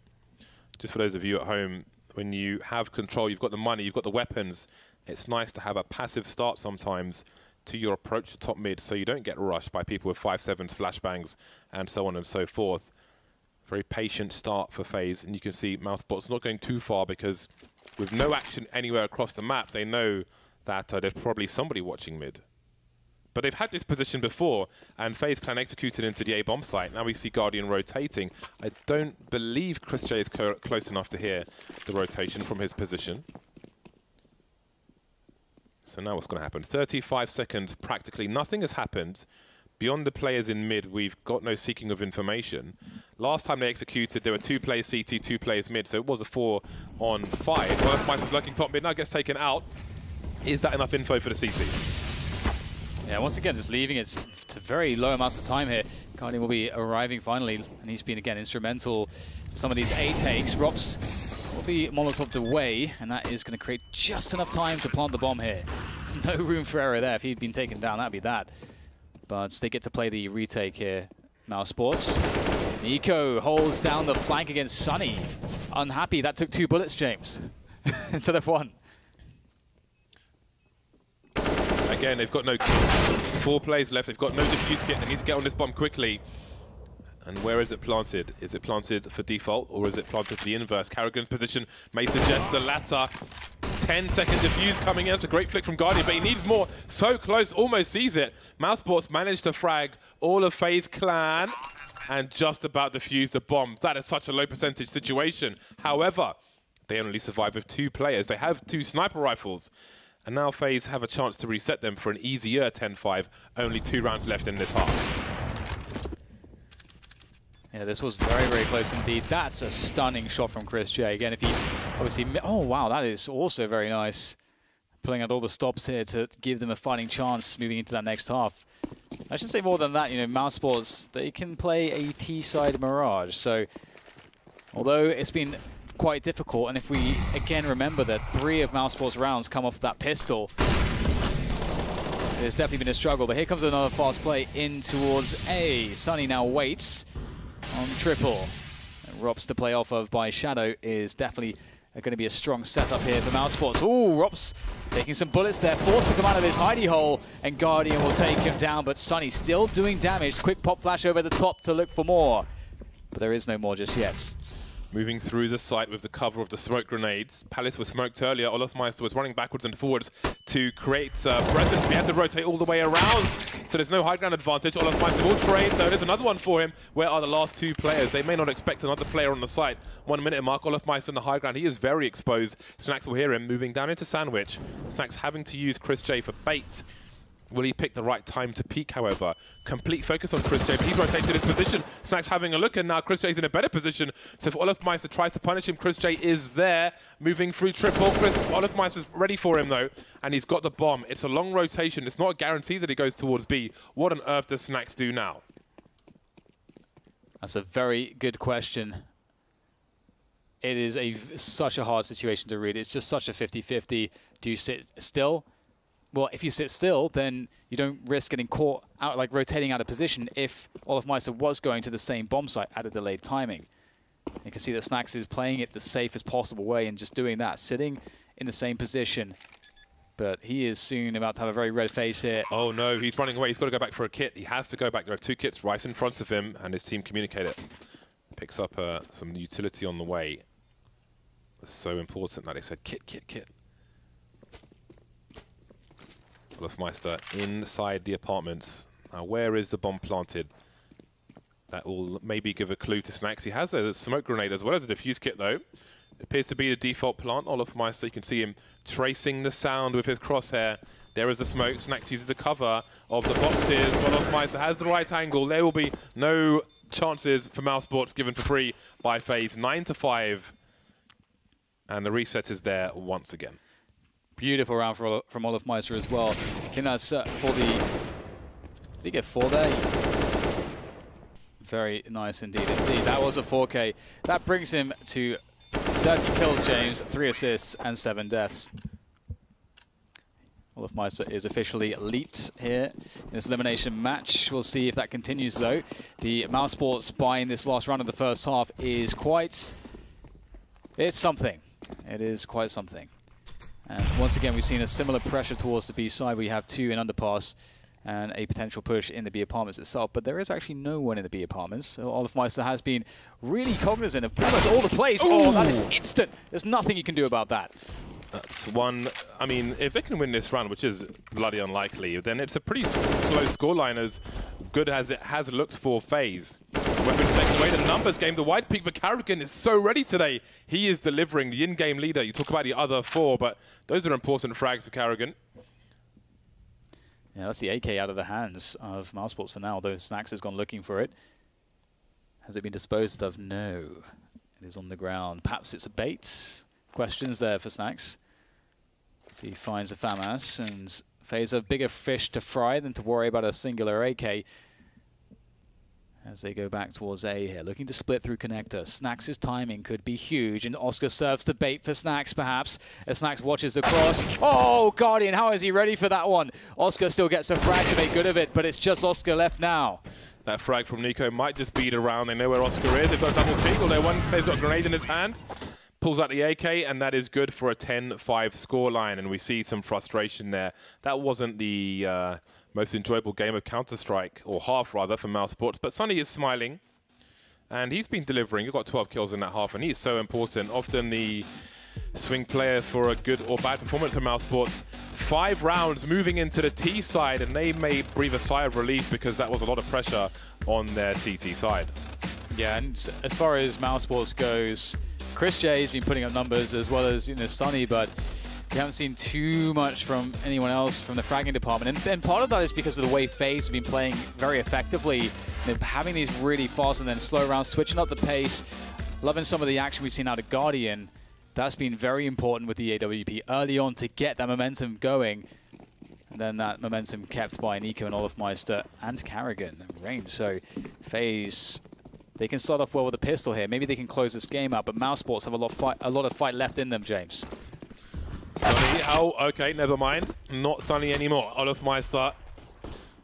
just for those of you at home, when you have control, you've got the money, you've got the weapons, it's nice to have a passive start sometimes to your approach to top mid, so you don't get rushed by people with 5.7s, flashbangs, and so on and so forth. Very patient start for FaZe, and you can see Mousesports not going too far because with no action anywhere across the map, they know that there's probably somebody watching mid. But they've had this position before, and FaZe Clan executed into the A-bomb site. Now we see Guardian rotating. I don't believe Chris J is close enough to hear the rotation from his position. So now what's going to happen? 35 seconds, practically nothing has happened. Beyond the players in mid, we've got no seeking of information. Last time they executed, there were 2 players CT, 2 players mid, so it was a 4-on-5. Well, that's Mouz lurking top mid, now gets taken out. Is that enough info for the CT? Yeah, once again, just leaving it to very low amounts of time here. Guardian will be arriving finally, and he's been, again, instrumental to some of these A takes. Rops will be Molotov the way, and that is going to create just enough time to plant the bomb here. No room for error there. If he'd been taken down, that'd be that. But they get to play the retake here, Mousesports. Nico holds down the flank against Sunny. Unhappy, that took 2 bullets, James, instead of 1. Again, they've got no 4 players left. They've got no defuse kit. They need to get on this bomb quickly. And where is it planted? Is it planted for default, or is it planted for the inverse? Carrigan's position may suggest the latter. 10-second defuse coming in. That's a great flick from Guardian, but he needs more. So close, almost sees it. Mousesports managed to frag all of FaZe Clan and just about defuse the bomb. That is such a low percentage situation. However, they only survive with 2 players. They have 2 sniper rifles. And now FaZe have a chance to reset them for an easier 10-5. Only 2 rounds left in this half. Yeah, this was very, very close indeed. That's a stunning shot from Chris J. Again, if he obviously... Oh, wow, that is also very nice. Pulling out all the stops here to give them a fighting chance moving into that next half. I should say more than that, you know, Mousesports, they can play a T-side Mirage. So, although it's been quite difficult, and if we, again, remember that 3 of Mousesports' rounds come off that pistol, there's definitely been a struggle. But here comes another fast play in towards A. Sunny now waits on triple. Rops to play off of by Shadow is definitely going to be a strong setup here for Mousesports. Ooh, Rops taking some bullets there, forced to come out of his hidey hole, and Guardian will take him down, but Sunny still doing damage. Quick pop flash over the top to look for more, but there is no more just yet. Moving through the site with the cover of the smoke grenades. Palace was smoked earlier. Olofmeister was running backwards and forwards to create presence. He had to rotate all the way around, so there's no high ground advantage. Olofmeister will trade, though. There's another one for him. Where are the last two players? They may not expect another player on the site. 1 minute mark. Olofmeister on the high ground. He is very exposed. Snacks will hear him moving down into Sandwich. Snacks having to use Chris J for bait. Will he pick the right time to peek, however? Complete focus on Chris J, but he's rotated his position. Snacks having a look, and now Chris J's in a better position. So if Olofmeister tries to punish him, Chris J is there, moving through triple. Olofmeister's ready for him, though, and he's got the bomb. It's a long rotation. It's not a guarantee that he goes towards B. What on earth does Snacks do now? That's a very good question. It is such a hard situation to read. It's just such a 50-50. Do you sit still? Well, if you sit still, then you don't risk getting caught out, like rotating out of position if Olofmeister was going to the same bomb site at a delayed timing. You can see that Snacks is playing it the safest possible way and just doing that, sitting in the same position. But he is soon about to have a very red face here. Oh no, he's running away. He's got to go back for a kit. He has to go back. There are two kits right in front of him, and his team communicate it. Picks up some utility on the way. It's so important that they said kit, kit, kit. Olofmeister inside the apartments. Now, where is the bomb planted? That will maybe give a clue to Snacks. He has a smoke grenade as well as a defuse kit, though. It appears to be the default plant. Olofmeister, you can see him tracing the sound with his crosshair. There is the smoke. Snacks uses the cover of the boxes. Olofmeister has the right angle. There will be no chances for Mouse Sports given for free by FaZe. 9-5. And the reset is there once again. Beautiful round from Olofmeister as well. I think that's for the... Did he get 4 there? Very nice indeed. That was a 4K. That brings him to 30 kills, James, 3 assists, and 7 deaths. Olofmeister is officially elite here in this elimination match. We'll see if that continues, though. The Mouse Sports buying this last round of the first half is quite... It's something. It is quite something. And once again, we've seen a similar pressure towards the B side. We have 2 in underpass and a potential push in the B apartments itself. But there is actually no one in the B apartments. So Olofmeister has been really cognizant of pretty much all the plays. Oh, that is instant. There's nothing you can do about that. That's one. I mean, if they can win this round, which is bloody unlikely, then it's a pretty close scoreline, as good as it has looked for FaZe. Weapons takes away the numbers game. The wide peak, but Carrigan is so ready today. He is delivering, the in-game leader. You talk about the other 4, but those are important frags for Carrigan. Yeah, that's the AK out of the hands of Mouse Sports for now, although Snacks has gone looking for it. Has it been disposed of? No. It is on the ground. Perhaps it's a bait. Questions there for Snacks. So he finds a FAMAS, and FaZe have bigger fish to fry than to worry about a singular AK. As they go back towards A here, looking to split through connector. Snacks' timing could be huge, and Oscar serves the bait for Snacks, perhaps, as Snacks watches the cross. Oh, Guardian, how is he ready for that one? Oscar still gets a frag to make good of it, but it's just Oscar left now. That frag from Nico might just beat around. They know where Oscar is. They've got a double peek, although one player's got a grenade in his hand. Pulls out the AK, and that is good for a 10-5 scoreline, and we see some frustration there. That wasn't the most enjoyable game of Counter-Strike, or half rather, for Mouse Sports, but Sunny is smiling, and he's been delivering. He got 12 kills in that half, and he's so important. Often the swing player for a good or bad performance for Mouse Sports. 5 rounds moving into the T side, and they may breathe a sigh of relief because that was a lot of pressure on their TT side. Yeah, and as far as Mouse Sports goes, Chris J has been putting up numbers as well as Sunny, but we haven't seen too much from anyone else from the fragging department. And part of that is because of the way FaZe have been playing very effectively, having these really fast and then slow rounds, switching up the pace, loving some of the action we've seen out of Guardian. That's been very important with the AWP early on to get that momentum going. And then that momentum kept by Nico and Olofmeister and Carrigan and Rain. So FaZe, they can start off well with a pistol here. Maybe they can close this game out, but Mouse Sports have a lot of fight left in them, James. Sunny, oh, okay, never mind. Not Sunny anymore. Olofmeister,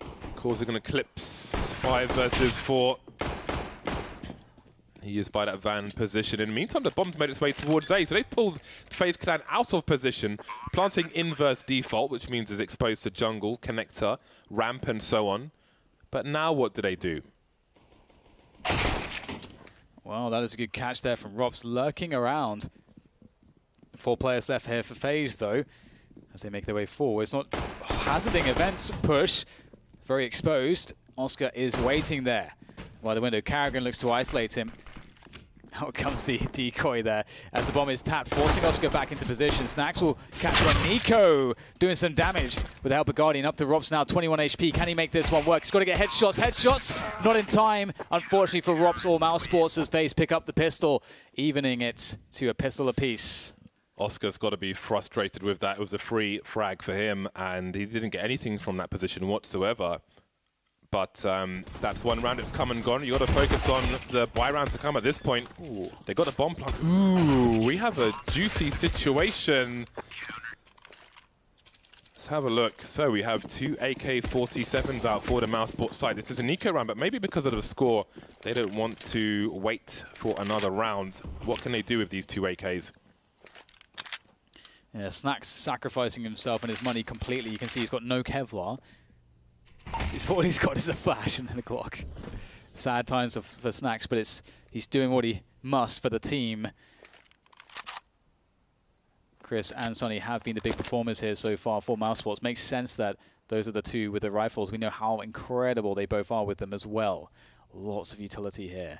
of course, are going to clips 5 versus 4. He is by that van position. In the meantime, the bomb's made its way towards A, so they've pulled FaZe Clan out of position, planting inverse default, which means it's exposed to jungle, connector, ramp, and so on. But now what do they do? Well, that is a good catch there from Rops, lurking around. 4 players left here for FaZe, though, as they make their way forward. It's not hazarding event push. Very exposed. Oscar is waiting there by the window. Carrigan looks to isolate him. Out comes the decoy there as the bomb is tapped, forcing Oscar back into position. Snacks will catch one. Nico doing some damage with the help of Guardian. Up to Rops now, 21 HP. Can he make this one work? He's got to get headshots. Headshots not in time, unfortunately for Rops or Mouse Sports, as FaZe pick up the pistol, evening it to a pistol apiece. Oscar's got to be frustrated with that. It was a free frag for him, and he didn't get anything from that position whatsoever. But that's one round. It's come and gone. You got to focus on the buy round to come at this point. Ooh, they got a bomb plant. Ooh, we have a juicy situation. Let's have a look. So we have 2 AK-47s out for the Mouse Sports side. This is a Nico round, but maybe because of the score, they don't want to wait for another round. What can they do with these 2 AKs? Yeah, Snacks sacrificing himself and his money completely. You can see he's got no Kevlar. All he's got is a flash and then a Glock. Sad times for Snacks, but he's doing what he must for the team. Chris and Sonny have been the big performers here so far for Mouse Sports. Makes sense that those are the 2 with the rifles. We know how incredible they both are with them as well. Lots of utility here.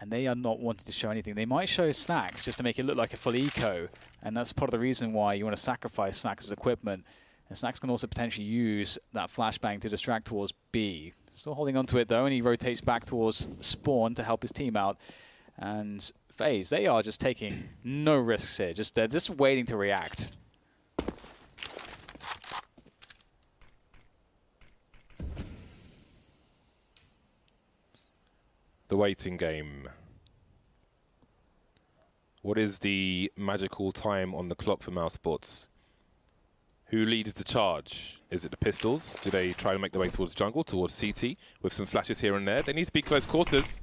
And they are not wanting to show anything. They might show Snacks just to make it look like a full eco. And that's part of the reason why you want to sacrifice Snacks' equipment. And Snacks can also potentially use that flashbang to distract towards B. Still holding on to it though, and he rotates back towards Spawn to help his team out. And FaZe, they are just taking no risks here. They're just waiting to react. The waiting game. What is the magical time on the clock for Mouse Sports? Who leads the charge? Is it the Pistols? Do they try to make their way towards jungle, towards CT, with some flashes here and there? They need to be close quarters.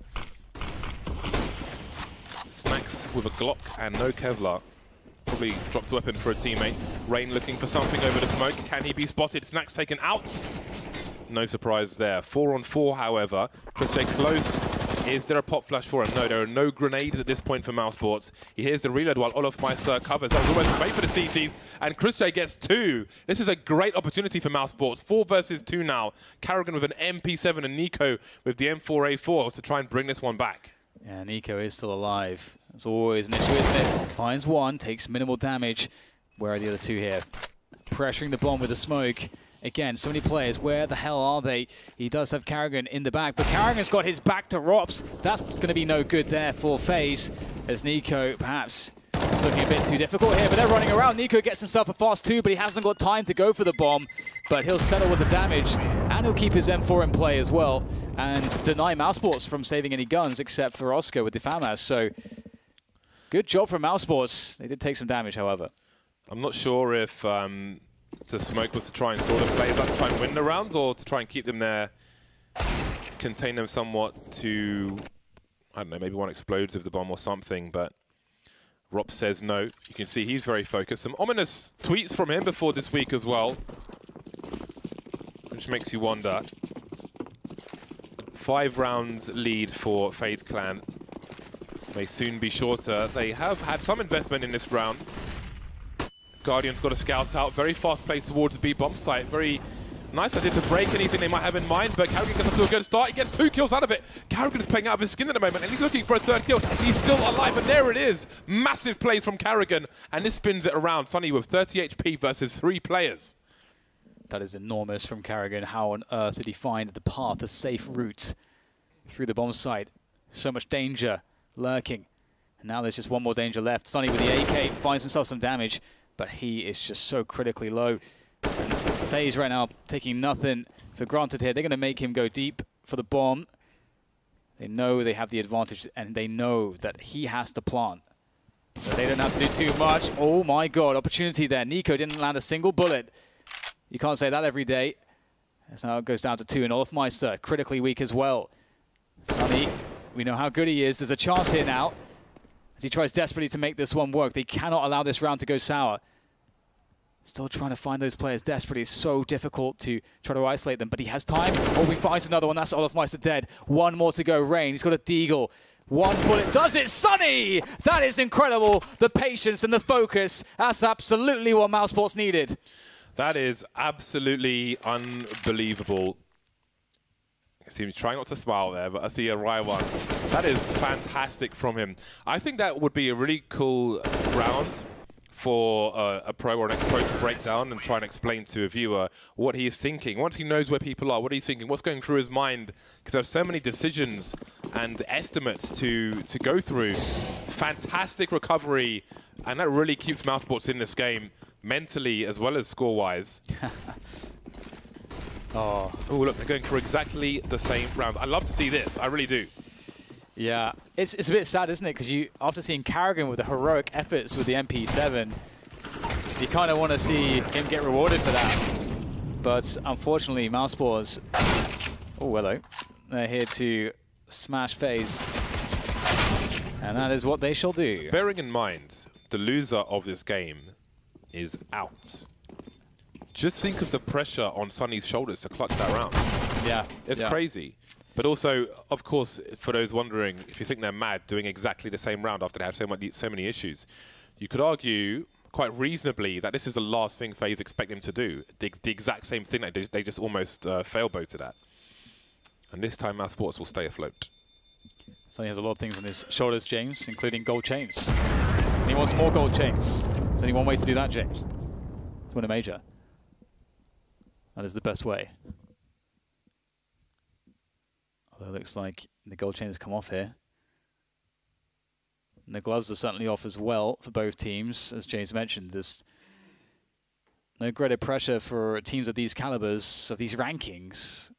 Snacks with a Glock and no Kevlar. Probably dropped a weapon for a teammate. Rain looking for something over the smoke. Can he be spotted? Snacks taken out. No surprise there. 4 on 4, however. Chris J close. Is there a pop flash for him? No, there are no grenades at this point for Mouse Sports. He hears the reload while Olaf Meister covers. That was almost a bait for the CTs, and Chris J gets 2. This is a great opportunity for Mouse Sports. 4 versus 2 now. Carrigan with an MP7 and Nico with the M4A4 to try and bring this one back. Yeah, Nico is still alive. That's always an issue, isn't it? Finds 1, takes minimal damage. Where are the other 2 here? Pressuring the bomb with the smoke. Again, so many players. Where the hell are they? He does have Carrigan in the back, but Carrigan's got his back to Rops. That's going to be no good there for FaZe, as Nico perhaps is looking a bit too difficult here, but they're running around. Nico gets himself a fast 2, but he hasn't got time to go for the bomb, but he'll settle with the damage, and he'll keep his M4 in play as well, and deny Mouse Sports from saving any guns, except for Oscar with the FAMAS. So, good job from Mouse Sports. They did take some damage, however. I'm not sure if the smoke was to try and throw the players up to try and win the round, or to try and keep them there, contain them somewhat to, I don't know, maybe one explodes with the bomb or something, but Rob says no. You can see he's very focused. Some ominous tweets from him before this week as well, which makes you wonder. 5 rounds lead for FaZe Clan. May soon be shorter. They have had some investment in this round. Guardian's got a scout out. Very fast play towards the B bomb site. Very nice idea to break anything they might have in mind, but Carrigan gets off to a good start. He gets 2 kills out of it. Carrigan's playing out of his skin at the moment, and he's looking for a 3rd kill. He's still alive, and there it is. Massive plays from Carrigan, and this spins it around. Sonny with 30 HP versus 3 players. That is enormous from Carrigan. How on earth did he find the path, the safe route through the bomb site? So much danger lurking. And now there's just 1 more danger left. Sonny with the AK finds himself some damage, but he is just so critically low. And FaZe right now taking nothing for granted here. They're going to make him go deep for the bomb. They know they have the advantage, and they know that he has to plant. But they don't have to do too much. Oh my god, opportunity there. Nico didn't land a single bullet. You can't say that every day. That's now it goes down to 2, and Olaf Meister critically weak as well. Sonny, we know how good he is. There's a chance here now, as he tries desperately to make this one work. They cannot allow this round to go sour. Still trying to find those players desperately. It's so difficult to try to isolate them, but he has time. Oh, he finds another one. That's Olaf Meister dead. 1 more to go. Rain, he's got a deagle. One bullet does it. Sunny! That is incredible. The patience and the focus. That's absolutely what Mousesports needed. That is absolutely unbelievable. I see him trying not to smile there, but I see a wry one. That is fantastic from him. I think that would be a really cool round for a pro or an ex-pro to break down and try and explain to a viewer what he is thinking. Once he knows where people are, what he's thinking, what's going through his mind, because there's so many decisions and estimates to go through. Fantastic recovery, and that really keeps Mousesports in this game, mentally as well as score-wise. Oh, look, they're going for exactly the same round. I love to see this, I really do. Yeah, it's a bit sad, isn't it? Because after seeing Karrigan with the heroic efforts with the MP7, you kind of want to see him get rewarded for that. But unfortunately, Mousesports, oh hello, they're here to smash FaZe, and that is what they shall do. Bearing in mind, the loser of this game is out. Just think of the pressure on Sunny's shoulders to clutch that round. Yeah, it's crazy. But also, of course, for those wondering, if you think they're mad doing exactly the same round after they have so many issues, you could argue quite reasonably that this is the last thing FaZe expect them to do. The exact same thing that they just almost fail-boated at. And this time, Mousesports will stay afloat. Sunny has a lot of things on his shoulders, James, including gold chains. And he wants more gold chains. There's only one way to do that, James. To win a major. That is the best way. Although it looks like the gold chain has come off here. And the gloves are certainly off as well for both teams. As James mentioned, there's no greater pressure for teams of these calibers, of these rankings.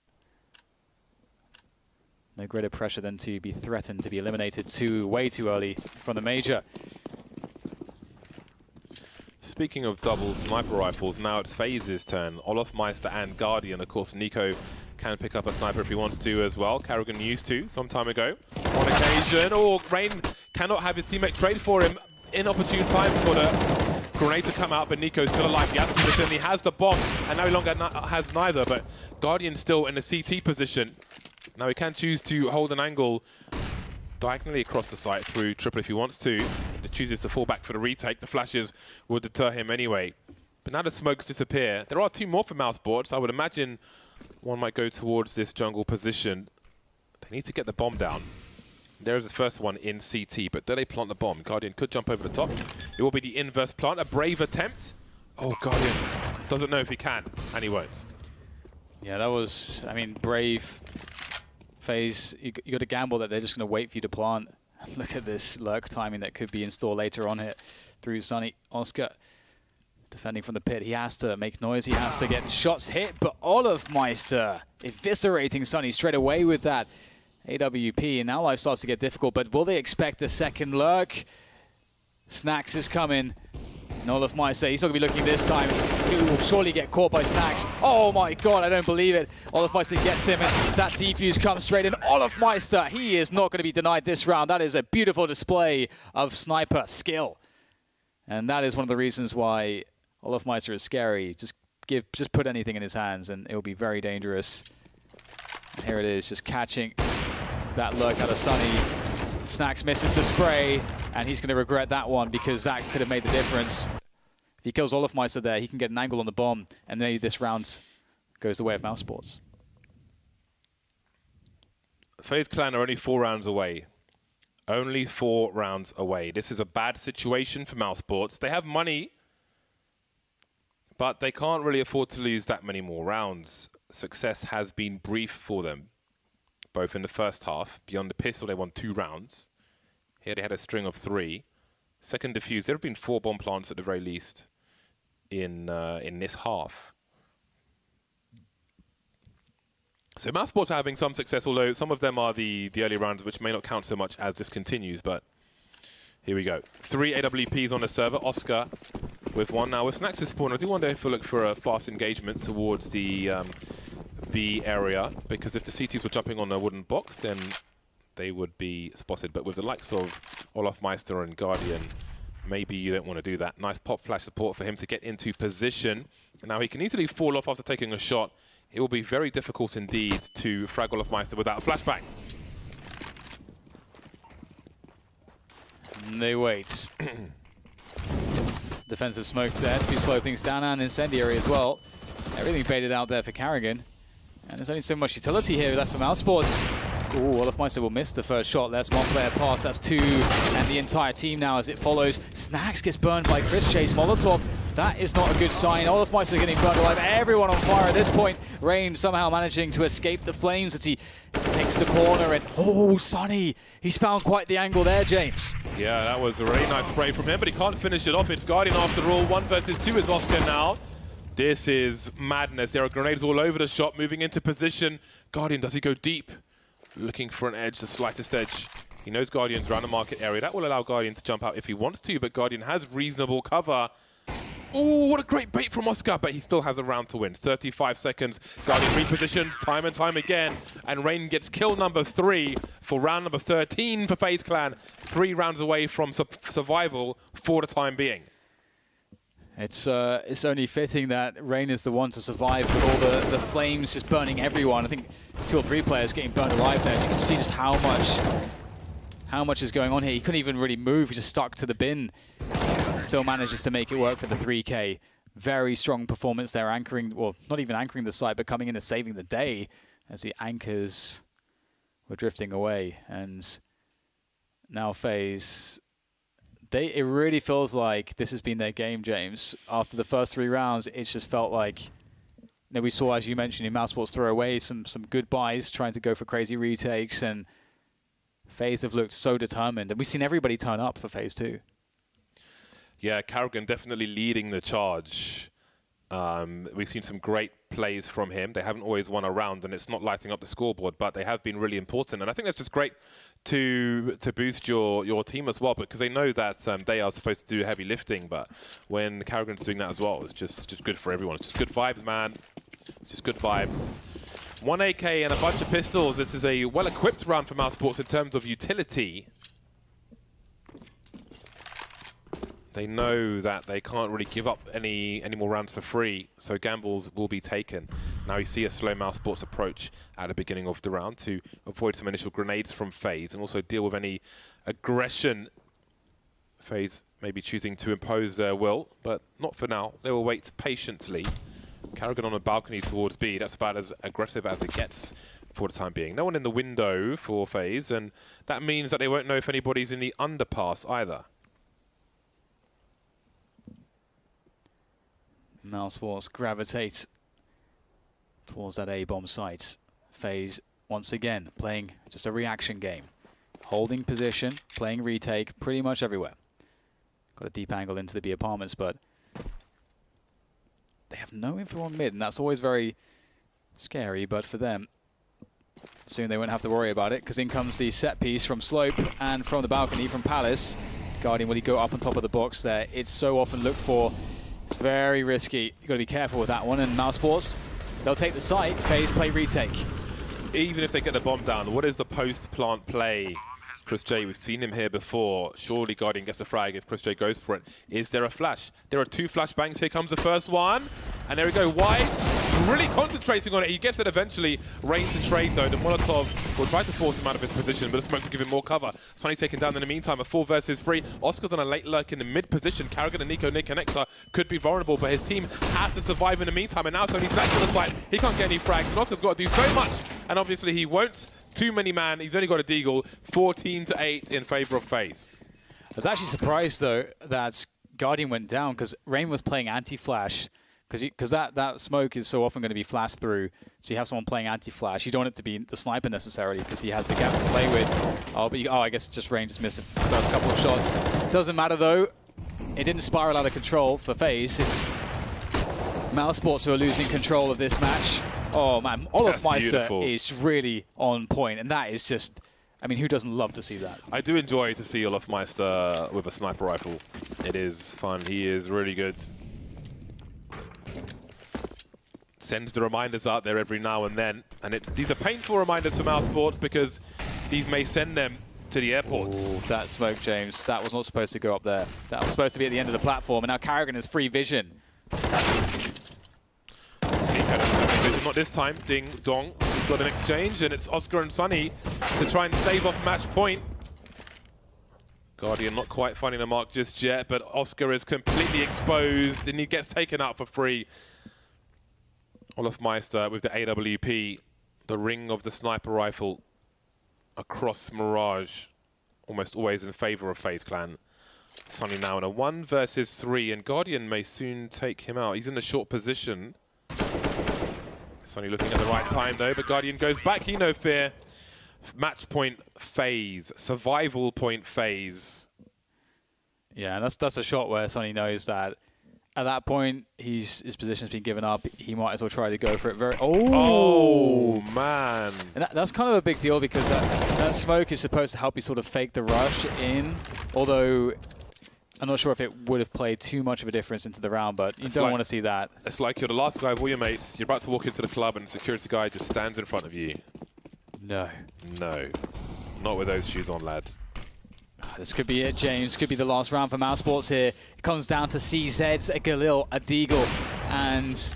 No greater pressure than to be threatened to be eliminated way too early from the major. Speaking of double sniper rifles, now it's FaZe's turn. Olofmeister and Guardian, of course, Nico can pick up a sniper if he wants to as well. Karrigan used to some time ago on occasion. Oh, Rain cannot have his teammate trade for him. Inopportune time for the grenade to come out, but Nico's still alive. He has the position, he has the bomb, and no longer has neither, but Guardian still in the CT position. Now he can choose to hold an angle diagonally across the site through triple if he wants to. He chooses to fall back for the retake. The flashes will deter him anyway. But now the smokes disappear. There are two more for Mousesports. I would imagine one might go towards this jungle position. They need to get the bomb down. There's the first one in CT, but do they plant the bomb? Guardian could jump over the top. It will be the inverse plant. A brave attempt. Oh, Guardian doesn't know if he can, and he won't. Yeah, that was, I mean, brave. FaZe, you got to gamble that they're just going to wait for you to plant. Look at this lurk timing that could be installed later on here through Sunny. Oscar defending from the pit. He has to make noise. He has to get shots hit. But Olofmeister eviscerating Sunny straight away with that AWP. And now life starts to get difficult. But will they expect a second lurk? Snacks is coming. And Olofmeister, he's not going to be looking this time. He will surely get caught by Snacks. Oh my god, I don't believe it. Olofmeister gets him, and that defuse comes straight in. Olofmeister, he is not going to be denied this round. That is a beautiful display of sniper skill. And that is one of the reasons why Olofmeister is scary. Just put anything in his hands, and it will be very dangerous. And here it is, just catching that lurk out of Sunny. Snacks misses the spray, and he's going to regret that one because that could have made the difference. If he kills Olofmeister there, he can get an angle on the bomb, and maybe this round goes the way of Mousesports. FaZe Clan are only 4 rounds away. Only 4 rounds away. This is a bad situation for Mousesports. They have money, but they can't really afford to lose that many more rounds. Success has been brief for them, both in the first half. Beyond the pistol, they won 2 rounds. Here they had a string of 3. Second defuse, there have been 4 bomb plants at the very least in this half. So Mousesports are having some success, although some of them are the early rounds, which may not count so much as this continues, but here we go. 3 AWPs on the server. Oscar with 1. Now with Snacks' spawn, I do wonder if we'll look for a fast engagement towards the B area, because if the CTs were jumping on a wooden box, then they would be spotted. But with the likes of Olofmeister and Guardian, maybe you don't want to do that. Nice pop flash support for him to get into position. And now he can easily fall off after taking a shot. It will be very difficult indeed to frag Olofmeister without a flashbang. And they wait. Defensive smoke there to slow things down, and incendiary as well. Everything baited out there for Karrigan. And there's only so much utility here left for Mousesports. Ooh, Olofmeister will miss the first shot. That's one player pass, that's two. And the entire team now as it follows. Snax gets burned by Chris Chase. Molotov, that is not a good sign. Olofmeister getting burned alive. Everyone on fire at this point. Rain somehow managing to escape the flames as he takes the corner. And oh, Sonny, he's found quite the angle there, James. Yeah, that was a really nice spray from him, but he can't finish it off. It's Guardian after all. 1 versus 2 is Oscar now. This is madness. There are grenades all over the shop, moving into position. Guardian, does he go deep? Looking for an edge, the slightest edge. He knows Guardian's around the market area. That will allow Guardian to jump out if he wants to, but Guardian has reasonable cover. Oh, what a great bait from Oscar, but he still has a round to win. 35 seconds. Guardian repositions time and time again, and Rain gets kill number 3 for round number 13 for FaZe Clan. 3 rounds away from survival for the time being. It's only fitting that Rain is the one to survive with all the flames just burning everyone. I think 2 or 3 players getting burned alive there. You can see just how much is going on here. He couldn't even really move. He just stuck to the bin. Still manages to make it work for the 3K. Very strong performance there, anchoring, well, not even anchoring the site, but coming in and saving the day as the anchors were drifting away. And now FaZe, it really feels like this has been their game, James. After the first 3 rounds, it's just felt like, we saw, as you mentioned, in Mousesports throw away some good buys, trying to go for crazy retakes, and FaZe have looked so determined. And we've seen everybody turn up for FaZe too. Yeah, Karrigan definitely leading the charge. We've seen some great plays from him. They haven't always won a round, and it's not lighting up the scoreboard, but they have been really important. And I think that's just great to boost your team as well, because they know that they are supposed to do heavy lifting. But when Karrigan's doing that as well, it's just good for everyone. It's just good vibes, man. It's just good vibes. 1 AK and a bunch of pistols. This is a well-equipped round for Mousesports in terms of utility. They know that they can't really give up any more rounds for free, so gambles will be taken. Now you see a slow Mousesports approach at the beginning of the round to avoid some initial grenades from FaZe and also deal with any aggression. FaZe may be choosing to impose their will, but not for now. They will wait patiently. Karrigan on a balcony towards B. That's about as aggressive as it gets for the time being. No one in the window for FaZe, and that means that they won't know if anybody's in the underpass either. Mousesports gravitate towards that A-bomb site. FaZe, once again, playing just a reaction game. Holding position, playing retake pretty much everywhere. Got a deep angle into the B apartments, but they have no info on mid, and that's always very scary, but for them, soon they won't have to worry about it, because in comes the set piece from Slope and from the balcony from Palace. Guardian, will he go up on top of the box there? It's so often looked for. It's very risky. You've got to be careful with that one. And Mousesports, they'll take the site. FaZe play retake. Even if they get the bomb down, what is the post-plant play? Chris J, we've seen him here before. Surely Guardian gets a frag if Chris J goes for it. Is there a flash? There are 2 flashbangs. Here comes the first one. And there we go. Why? Really concentrating on it. He gets it eventually. Rain to trade, though. The Molotov will try to force him out of his position, but the smoke will give him more cover. Sonny taken down in the meantime. A 4 versus 3. Oscar's on a late lurk in the mid position. Karrigan and Nico Nick and Nexa could be vulnerable, but his team has to survive in the meantime. And now Sonny's back to the side. He can't get any frags, and Oscar's got to do so much. And obviously he won't. Too many man. He's only got a deagle. 14-8 in favor of FaZe. I was actually surprised, though, that Guardian went down, because Rain was playing anti-flash. Because that smoke is so often going to be flashed through, so you have someone playing anti-flash. You don't want it to be the sniper necessarily, because he has the gap to play with. Oh, but I guess just Rain just missed the first couple of shots. Doesn't matter though. It didn't spiral out of control for FaZe. It's Mousesports who are losing control of this match. Oh man, Olofmeister is really on point, and that is just. I mean, who doesn't love to see that? I do enjoy to see Olofmeister with a sniper rifle. It is fun. He is really good. Sends the reminders out there every now and then, and these are painful reminders for Mousesports, because these may send them to the airports. Ooh, that smoke, James, that was not supposed to go up there. That was supposed to be at the end of the platform, and now Karrigan has free vision. Not this time. Ding dong. We've got an exchange, and it's Oscar and Sonny to try and stave off match point. Guardian not quite finding a mark just yet, but Oscar is completely exposed and he gets taken out for free. Olaf Meister with the AWP, the ring of the sniper rifle across Mirage, almost always in favor of FaZe Clan. Sonny now in a 1 versus 3, and Guardian may soon take him out. He's in a short position. Sonny looking at the right time though, but Guardian goes back, he no fear. Match point FaZe, survival point FaZe. Yeah, and that's a shot where Sonny knows that at that point his position's been given up. He might as well try to go for it. Oh man! And that's kind of a big deal because that smoke is supposed to help you sort of fake the rush in. Although I'm not sure if it would have played too much of a difference into the round, but you don't want to see that. It's like you're the last guy of all your mates. You're about to walk into the club and the security guy just stands in front of you. No. No. Not with those shoes on, lad. This could be it, James. Could be the last round for Mouse Sports here. It comes down to CZs, a Galil, a Deagle, and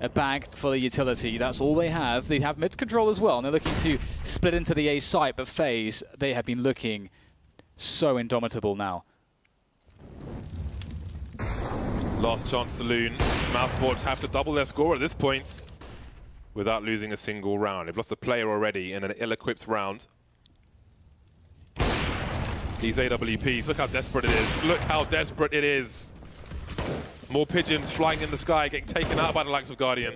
a bag full of utility. That's all they have. They have mid control as well, and they're looking to split into the A site, but FaZe, they have been looking so indomitable now. Last chance saloon. Mouse Sports have to double their score at this point without losing a single round. They've lost a player already in an ill-equipped round. These AWPs, look how desperate it is. Look how desperate it is. More pigeons flying in the sky, getting taken out by the likes of Guardian.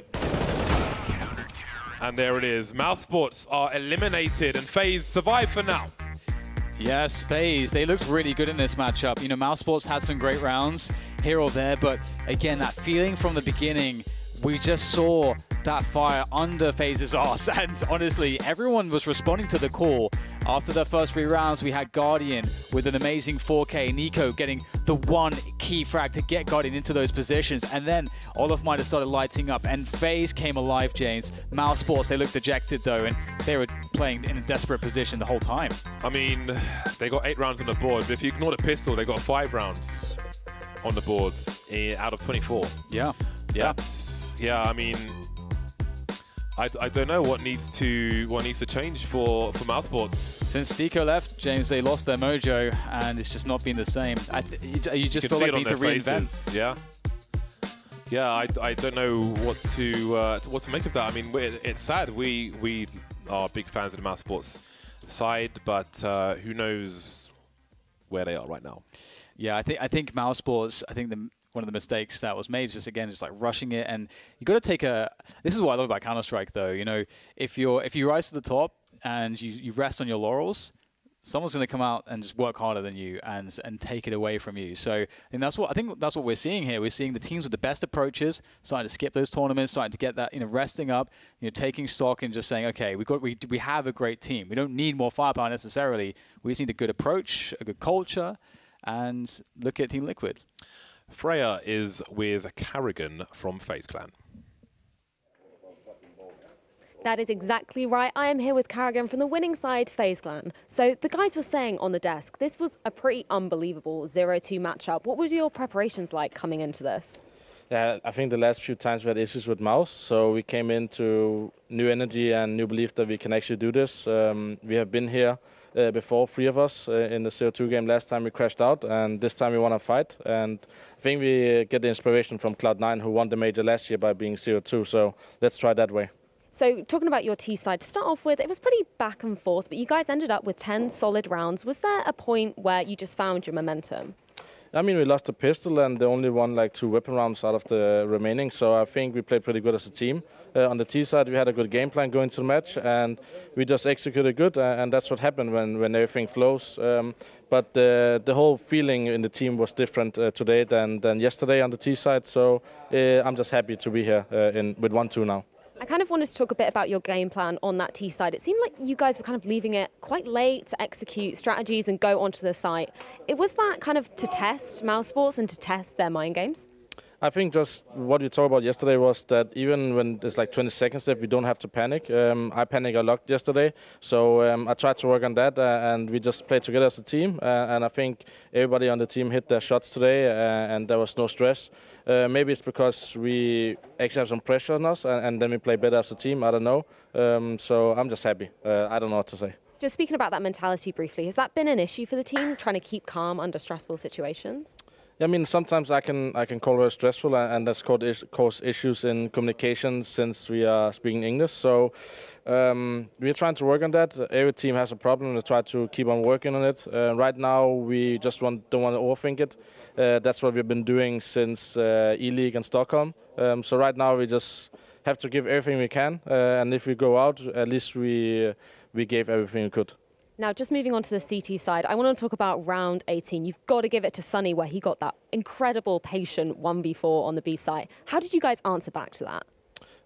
And there it is. Mouse Sports are eliminated and FaZe survive for now. Yes, FaZe, they looked really good in this matchup. You know, Mouse Sports had some great rounds here or there, but again, that feeling from the beginning, we just saw that fire under FaZe's arse, and honestly, everyone was responding to the call. After the first 3 rounds, we had Guardian with an amazing 4K, Nico getting the one key frag to get Guardian into those positions, and then Olaf might have started lighting up, and FaZe came alive, James. Mouse Sports, they looked dejected though, and they were playing in a desperate position the whole time. I mean, they got 8 rounds on the board, but if you ignore the pistol, they got 5 rounds on the board out of 24. Yeah, yeah. Yeah, I mean, I don't know what needs to change for Mouse Sports. Since Stico left, James, they lost their mojo, and it's just not been the same. You just feel like you need to reinvent. Yeah, yeah. I don't know what to make of that. I mean, it's sad. We are big fans of the Mouse Sports side, but who knows where they are right now? Yeah, I think Mouse Sports. I think one of the mistakes that was made is just, again, just like rushing it, and you got to take a. This is what I love about Counter-Strike, though. You know, if you rise to the top and you rest on your laurels, someone's going to come out and just work harder than you and take it away from you. So, and I think that's what we're seeing here. We're seeing the teams with the best approaches starting to skip those tournaments, starting to get that, you know, resting up, you know, taking stock and just saying, okay, we have a great team. We don't need more firepower necessarily. We just need a good approach, a good culture, and look at Team Liquid. Freya is with Carrigan from FaZe Clan. That is exactly right. I am here with Carrigan from the winning side, FaZe Clan. So the guys were saying on the desk, this was a pretty unbelievable 0-2 matchup. What were your preparations like coming into this? Yeah, I think the last few times we had issues with Mouz, so we came into new energy and new belief that we can actually do this. We have been here before, 3 of us, in the 0-2 game. Last time we crashed out, and this time we want to fight. And I think we get the inspiration from Cloud9, who won the major last year by being 0-2, so let's try that way. So talking about your T side, to start off with, it was pretty back and forth, but you guys ended up with 10 solid rounds. Was there a point where you just found your momentum? I mean, we lost a pistol and they only won like 2 weapon rounds out of the remaining, so I think we played pretty good as a team. On the T side, we had a good game plan going to the match, and we just executed good, and that's what happened when everything flows. But the whole feeling in the team was different today than yesterday on the T side, so I'm just happy to be here with 1-2 now. I kind of wanted to talk a bit about your game plan on that T side. It seemed like you guys were kind of leaving it quite late to execute strategies and go onto the site. Was that kind of to test Mouse Sports and to test their mind games? I think just what we talked about yesterday was that even when there's like 20 seconds left, we don't have to panic. I panicked a lot yesterday, so I tried to work on that, and we just played together as a team. And I think everybody on the team hit their shots today, and there was no stress. Maybe it's because we actually have some pressure on us, and then we play better as a team. I don't know. So I'm just happy. I don't know what to say. Just speaking about that mentality briefly, has that been an issue for the team, trying to keep calm under stressful situations? I mean, sometimes I can call her stressful, and that's cause issues in communication since we are speaking English. So we are trying to work on that. Every team has a problem, and we try to keep on working on it. Right now, we just don't want to overthink it. That's what we've been doing since E-League and Stockholm. So right now, we just have to give everything we can, and if we go out, at least we gave everything we could. Now, just moving on to the CT side, I want to talk about round 18. You've got to give it to Sunny, where he got that incredible patient 1v4 on the B side. How did you guys answer back to that?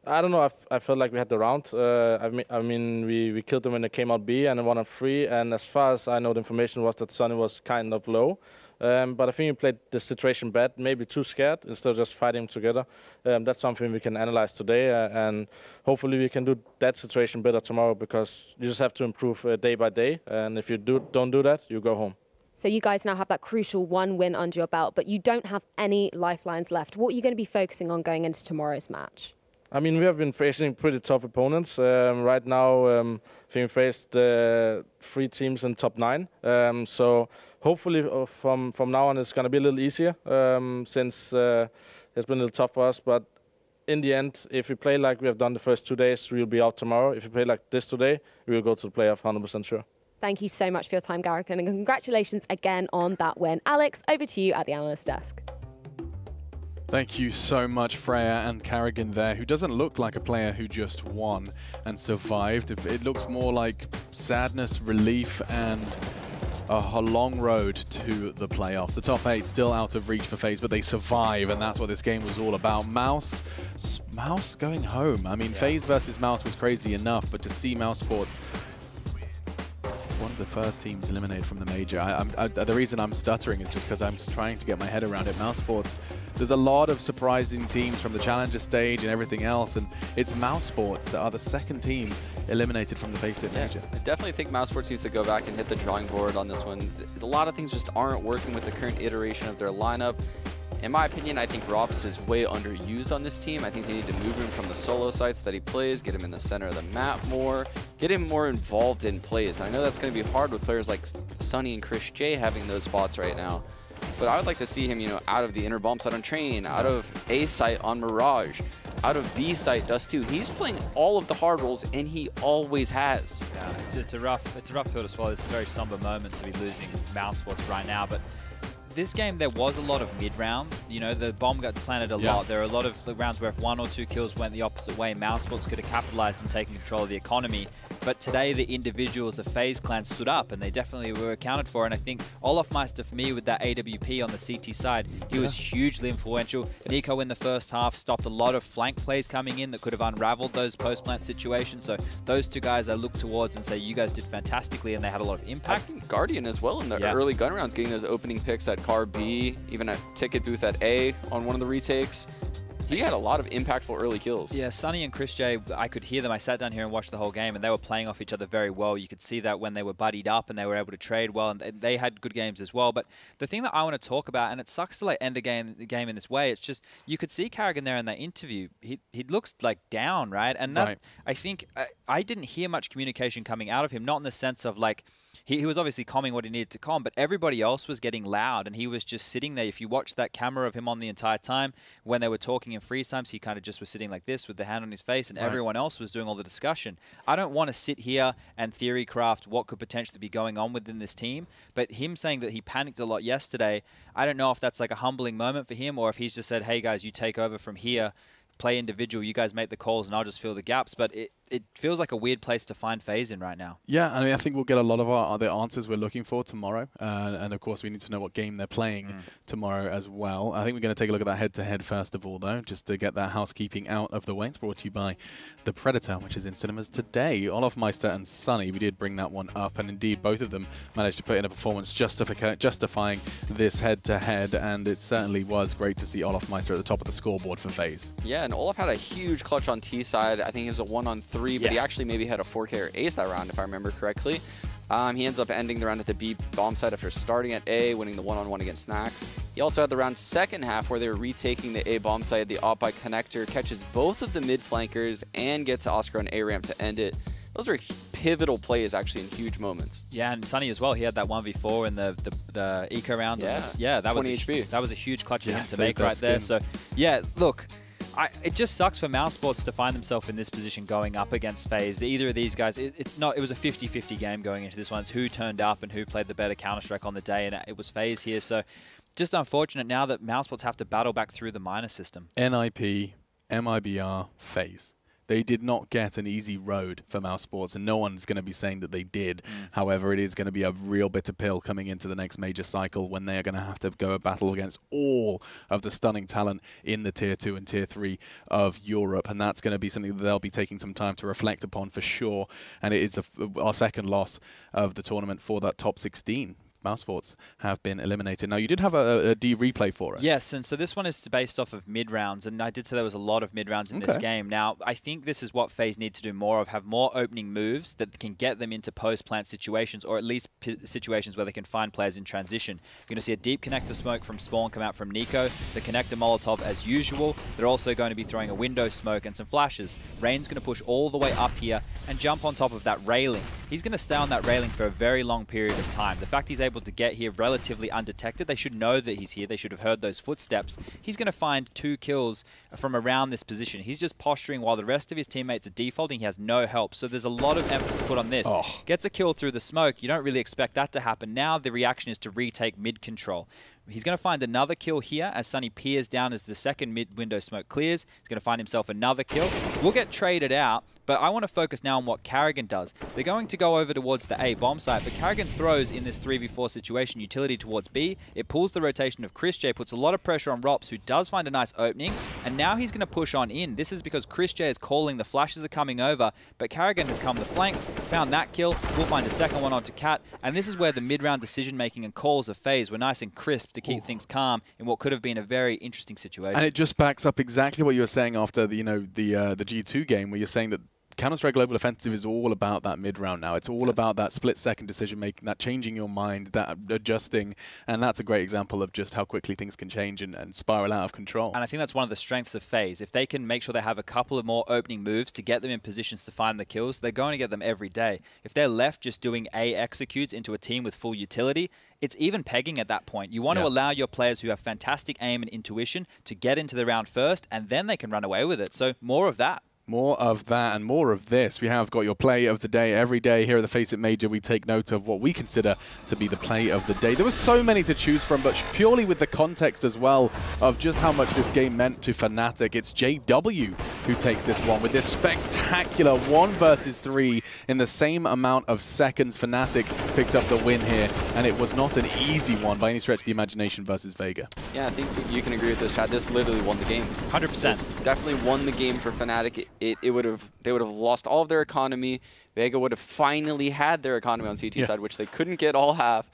I don't know. I felt like we had the round. I mean, we killed them when they came out B and won on 3. And as far as I know, the information was that Sunny was kind of low. But I think we played the situation bad, maybe too scared, instead of just fighting together. That's something we can analyze today, and hopefully we can do that situation better tomorrow, because you just have to improve day by day. And if you don't do that, you go home. So you guys now have that crucial 1 win under your belt, but you don't have any lifelines left. What are you going to be focusing on going into tomorrow's match? I mean, we have been facing pretty tough opponents. Right now, we faced 3 teams in top 9. So hopefully from now on it's going to be a little easier, since it's been a little tough for us. But in the end, if we play like we have done the first 2 days, we'll be out tomorrow. If we play like this today, we will go to the playoff, 100% sure. Thank you so much for your time, Garrick, and congratulations again on that win. Alex, over to you at the analyst desk. Thank you so much, Freya and Carrigan there, who doesn't look like a player who just won and survived. It looks more like sadness, relief, and a long road to the playoffs. The top 8 still out of reach for FaZe, but they survive, and that's what this game was all about. Mouz going home. I mean, FaZe versus Mouz was crazy enough, but to see Mouz Sports, one of the first teams eliminated from the major. The reason I'm stuttering is just because I'm trying to get my head around it. Mouz Sports, there's a lot of surprising teams from the challenger stage and everything else, and it's Mouz Sports that are the second team eliminated from the FACEIT major. I definitely think Mouz Sports needs to go back and hit the drawing board on this one. A lot of things just aren't working with the current iteration of their lineup. In my opinion, I think Robs is way underused on this team. I think they need to move him from the solo sites that he plays, get him in the center of the map more, get him more involved in plays. And I know that's going to be hard with players like Sunny and Chris J having those spots right now. But I would like to see him, out of the inner bomb site on Train, out of A site on Mirage, out of B site Dust 2. He's playing all of the hard roles, and he always has. Yeah, it's a rough pill to swallow. It's a very somber moment to be losing Mouz Sports right now, but this game, there was a lot of mid-round. The bomb got planted a lot. There are a lot of the rounds where if 1 or 2 kills went the opposite way, Mouz Sports could have capitalized and taken control of the economy. But today, the individuals of FaZe Clan stood up, and they definitely were accounted for. And I think Olofmeister, for me, with that AWP on the CT side, he was hugely influential. Nico in the first half stopped a lot of flank plays coming in that could have unraveled those post-plant situations. So those 2 guys I look towards and say, you guys did fantastically, and they had a lot of impact. I think Guardian as well in the early gun rounds, getting those opening picks at Car B, even a ticket booth at A on one of the retakes. He had a lot of impactful early kills. Yeah, Sunny and Chris J, I could hear them. I sat down here and watched the whole game, and they were playing off each other very well. You could see that when they were buddied up and they were able to trade well, and they had good games as well. But the thing that I want to talk about, and it sucks to end the game in this way, it's just you could see Carrigan there in that interview. He looks like down, right? And that, I think I didn't hear much communication coming out of him, not in the sense of he was obviously calming what he needed to calm, but everybody else was getting loud, and he was just sitting there. If you watch that camera of him on the entire time, when they were talking in freeze times, he kind of just was sitting like this with the hand on his face, and everyone else was doing all the discussion. I don't want to sit here and theory craft what could potentially be going on within this team, but him saying that he panicked a lot yesterday, I don't know if that's like a humbling moment for him, or if he's just said, hey guys, you take over from here, play individual, you guys make the calls, and I'll just fill the gaps. But it feels like a weird place to find FaZe in right now. Yeah, I mean, I think we'll get a lot of the answers we're looking for tomorrow. And of course, we need to know what game they're playing tomorrow as well. I think we're going to take a look at that head-to-head first of all, though, just to get that housekeeping out of the way. It's brought to you by The Predator, which is in cinemas today. Olofmeister and Sunny, we did bring that one up, and indeed, both of them managed to put in a performance justifying this head-to-head, and it certainly was great to see Olofmeister at the top of the scoreboard for FaZe. Yeah, and Olof had a huge clutch on T side. I think it was a 1-on-3, but he actually maybe had a 4K or ace that round, if I remember correctly. He ends up ending the round at the B bomb side after starting at A, winning the 1-on-1 against Snacks. He also had the round second half where they were retaking the A bomb side. The op by connector catches both of the mid flankers and gets Oscar on A ramp to end it. Those are pivotal plays actually in huge moments. Yeah, and Sunny as well. He had that 1v4 in the eco round. Yeah, that was 20 HP. That was a huge clutch for him to make right there. So yeah, look. It just sucks for Mouz Sports to find themselves in this position going up against FaZe. Either of these guys, it was a 50-50 game going into this one. It's who turned up and who played the better Counter-Strike on the day, and it was FaZe here. So just unfortunate now that Mouz Sports have to battle back through the minor system. NIP, MIBR, FaZe. They did not get an easy road for Mouz Sports, and no one's going to be saying that they did. However, it is going to be a real bitter pill coming into the next major cycle when they are going to have to go a battle against all of the stunning talent in the Tier 2 and Tier 3 of Europe, and that's going to be something that they'll be taking some time to reflect upon for sure. And it is our second loss of the tournament for that top 16. Mouz Sports have been eliminated. Now, you did have a D replay for us. Yes, and so this one is based off of mid-rounds, and I did say there was a lot of mid-rounds in this game. Now, I think this is what FaZe need to do more of, have more opening moves that can get them into post-plant situations, or at least situations where they can find players in transition. You're going to see a deep connector smoke from Spawn come out from Nico, the connector Molotov as usual. They're also going to be throwing a window smoke and some flashes. Rain's going to push all the way up here and jump on top of that railing. He's going to stay on that railing for a very long period of time. The fact he's able to get here relatively undetected, they should know that he's here. They should have heard those footsteps. He's going to find 2 kills from around this position. He's just posturing while the rest of his teammates are defaulting. He has no help. So there's a lot of emphasis put on this. Gets a kill through the smoke. You don't really expect that to happen. Now the reaction is to retake mid control. He's going to find another kill here as Sunny peers down as the second mid-window smoke clears. He's going to find himself another kill. We'll get traded out, but I want to focus now on what Karrigan does. They're going to go over towards the A bomb site, but Karrigan throws in this 3v4 situation utility towards B. It pulls the rotation of Chris J, puts a lot of pressure on Rops, who does find a nice opening, and now he's going to push on in. This is because Chris J is calling, the flashes are coming over, but Karrigan has come the flank, found that kill. We'll find a second one onto Cat, and this is where the mid-round decision-making and calls of FaZe were nice and crisp to keep things calm in what could have been a very interesting situation. And it just backs up exactly what you were saying after the G2 game, where you're saying that Counter-Strike Global Offensive is all about that mid-round now. It's all about that split-second decision-making, that changing your mind, that adjusting, and that's a great example of just how quickly things can change and spiral out of control. And I think that's one of the strengths of FaZe. If they can make sure they have a couple of more opening moves to get them in positions to find the kills, they're going to get them every day. If they're left just doing A executes into a team with full utility, it's even pegging at that point. You want to allow your players who have fantastic aim and intuition to get into the round first, and then they can run away with it. So more of that. More of that and more of this. We have got your play of the day every day. Here at the FACEIT Major, we take note of what we consider to be the play of the day. There was so many to choose from, but purely with the context as well of just how much this game meant to Fnatic. It's JW who takes this one with this spectacular 1 versus 3 in the same amount of seconds. Fnatic picked up the win here, and it was not an easy one by any stretch of the imagination versus Vega. Yeah, I think you can agree with this, Chad. This literally won the game. 100%. This definitely won the game for Fnatic. They would have lost all of their economy. Vega would have finally had their economy on CT side, which they couldn't get all half.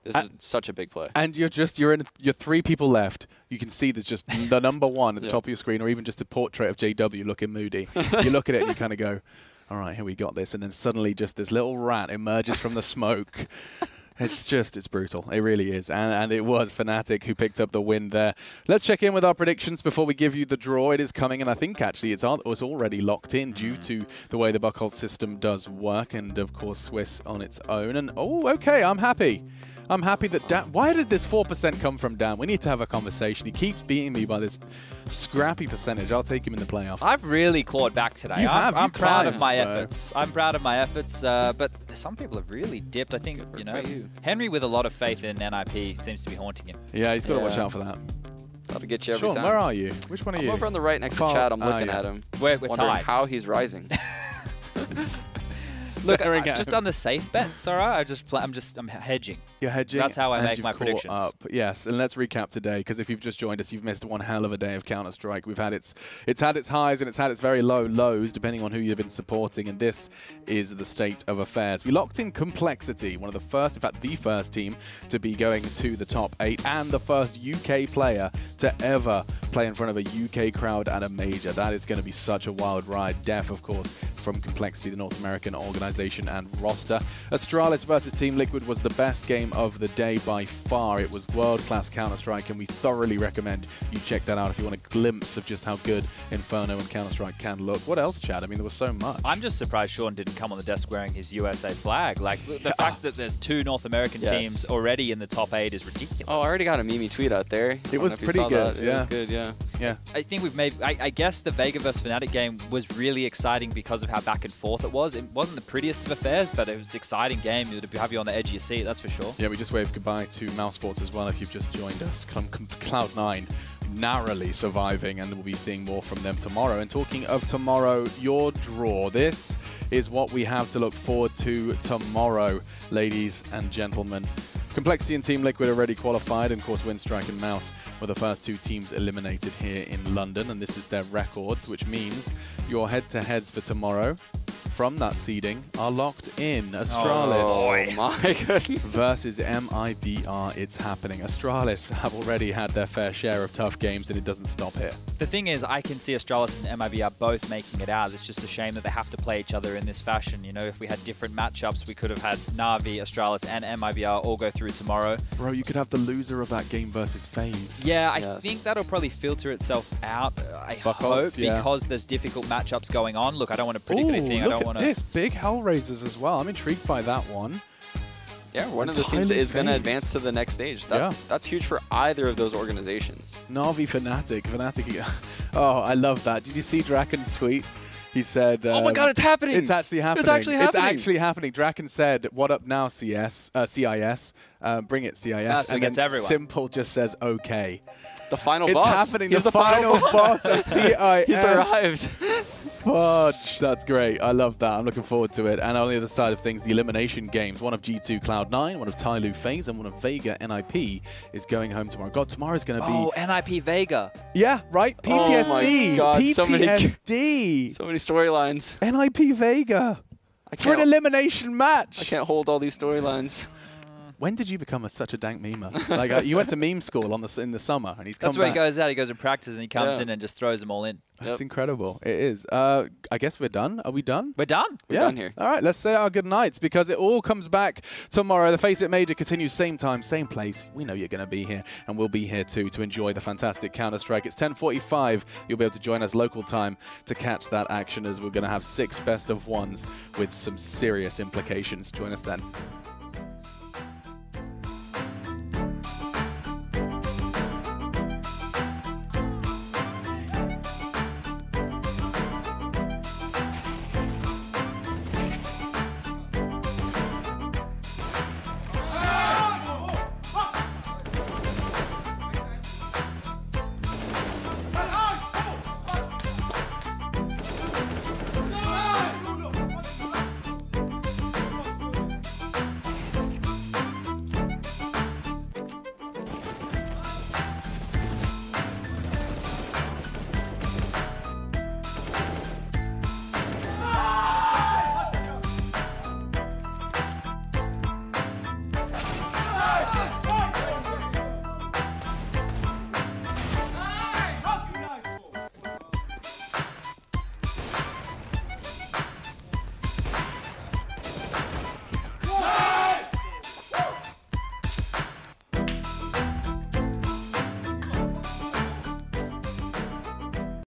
This is such a big play. And you're 3 people left. You can see there's just the number 1 at the top of your screen, or even just a portrait of JW looking moody. You look at it and you kind of go, all right, here we got this. And then suddenly just this little rat emerges from the smoke. It's brutal. It really is. And it was Fnatic who picked up the win there. Let's check in with our predictions before we give you the draw. It is coming, and I think actually it's already locked in due to the way the Buckhold system does work, and of course Swiss on its own. And okay, I'm happy. I'm happy that Dan... Why did this 4% come from Dan? We need to have a conversation. He keeps beating me by this scrappy percentage. I'll take him in the playoffs. I've really clawed back today. I'm proud of my efforts. I'm proud of my efforts, but some people have really dipped. I think, Henry with a lot of faith in NIP seems to be haunting him. Yeah, he's got to watch out for that. That'll get you every time. Where are you? Which one are you? I'm over on the right next to Chad. I'm looking at him. We're wondering tied. how he's rising. Look, just on the safe bets, all right? I'm hedging. You're hedging. That's how I make my predictions. Yes, and let's recap today, because if you've just joined us, you've missed one hell of a day of Counter-Strike. We've had it's had its highs and it's had its very low lows, depending on who you've been supporting, and this is the state of affairs. We locked in Complexity, one of the first, in fact, the first team to be going to the top 8, and the first UK player to ever play in front of a UK crowd at a major. That is going to be such a wild ride. Def, of course, from Complexity, the North American organization and roster. Astralis versus Team Liquid was the best game of the day by far. It was world-class Counter-Strike, and we thoroughly recommend you check that out if you want a glimpse of just how good Inferno and Counter-Strike can look. What else, Chad? I mean, there was so much. I'm just surprised Sean didn't come on the desk wearing his USA flag. Like, the fact that there's 2 North American teams already in the top 8 is ridiculous. Oh, I already got a Mimi tweet out there. It was pretty good. It was good, yeah. Yeah. I think we've made, I guess the Vega vs Fnatic game was really exciting because of how back and forth it was. It wasn't the prettiest of affairs, but it was an exciting game. It would have you on the edge of your seat, that's for sure. Yeah, we just waved goodbye to Mouse Sports as well if you've just joined us. Cloud9 narrowly surviving, and we'll be seeing more from them tomorrow. And talking of tomorrow, your draw. This is what we have to look forward to tomorrow, ladies and gentlemen. Complexity and Team Liquid already qualified, and of course Winstrike and Mouse were the first 2 teams eliminated here in London, and this is their records, which means your head-to-heads for tomorrow from that seeding are locked in. Astralis my goodness. versus MIBR. It's happening. Astralis have already had their fair share of tough games, and it doesn't stop here. The thing is, I can see Astralis and MIBR both making it out. It's just a shame that they have to play each other in this fashion. You know, if we had different matchups, we could have had Na'Vi, Astralis, and MIBR all go through tomorrow. Bro, you could have the loser of that game versus FaZe. Yeah, I think that'll probably filter itself out, I hope, because there's difficult matchups going on. Look, I don't want to predict anything. I don't want to... This big Hellraisers as well. I'm intrigued by that one. Yeah, one of those teams is going to advance to the next stage. That's huge for either of those organizations. Na'Vi Fnatic. Oh, I love that. Did you see Draken's tweet? He said, oh my god, it's happening! It's actually happening. It's actually happening. It's actually happening. Draken said, what up now, CIS? Bring it, CIS. So and then everyone. Simple just says, okay. The final boss. It's happening. He's the final boss of CIS. He's arrived. Fudge. That's great. I love that. I'm looking forward to it. And on the other side of things, the elimination games. One of G2 Cloud9, one of Tyloo FaZe, and one of Vega NIP is going home tomorrow. God, tomorrow's going to be... Oh, NIP Vega. Yeah, right? PTSD. Oh my god, PTSD. So many storylines. NIP Vega. For an elimination match. I can't hold all these storylines. When did you become such a dank memer? Like you went to meme school in the summer, and he's come back. That's where he goes out. He goes and practices, and he comes in and just throws them all in. That's incredible. It is. I guess we're done. Are we done? We're done. We're done here. All right, let's say our good nights, because it all comes back tomorrow. The FACEIT Major continues same time, same place. We know you're going to be here, and we'll be here too to enjoy the fantastic Counter-Strike. It's 10:45. You'll be able to join us local time to catch that action, as we're going to have 6 best of ones with some serious implications. Join us then.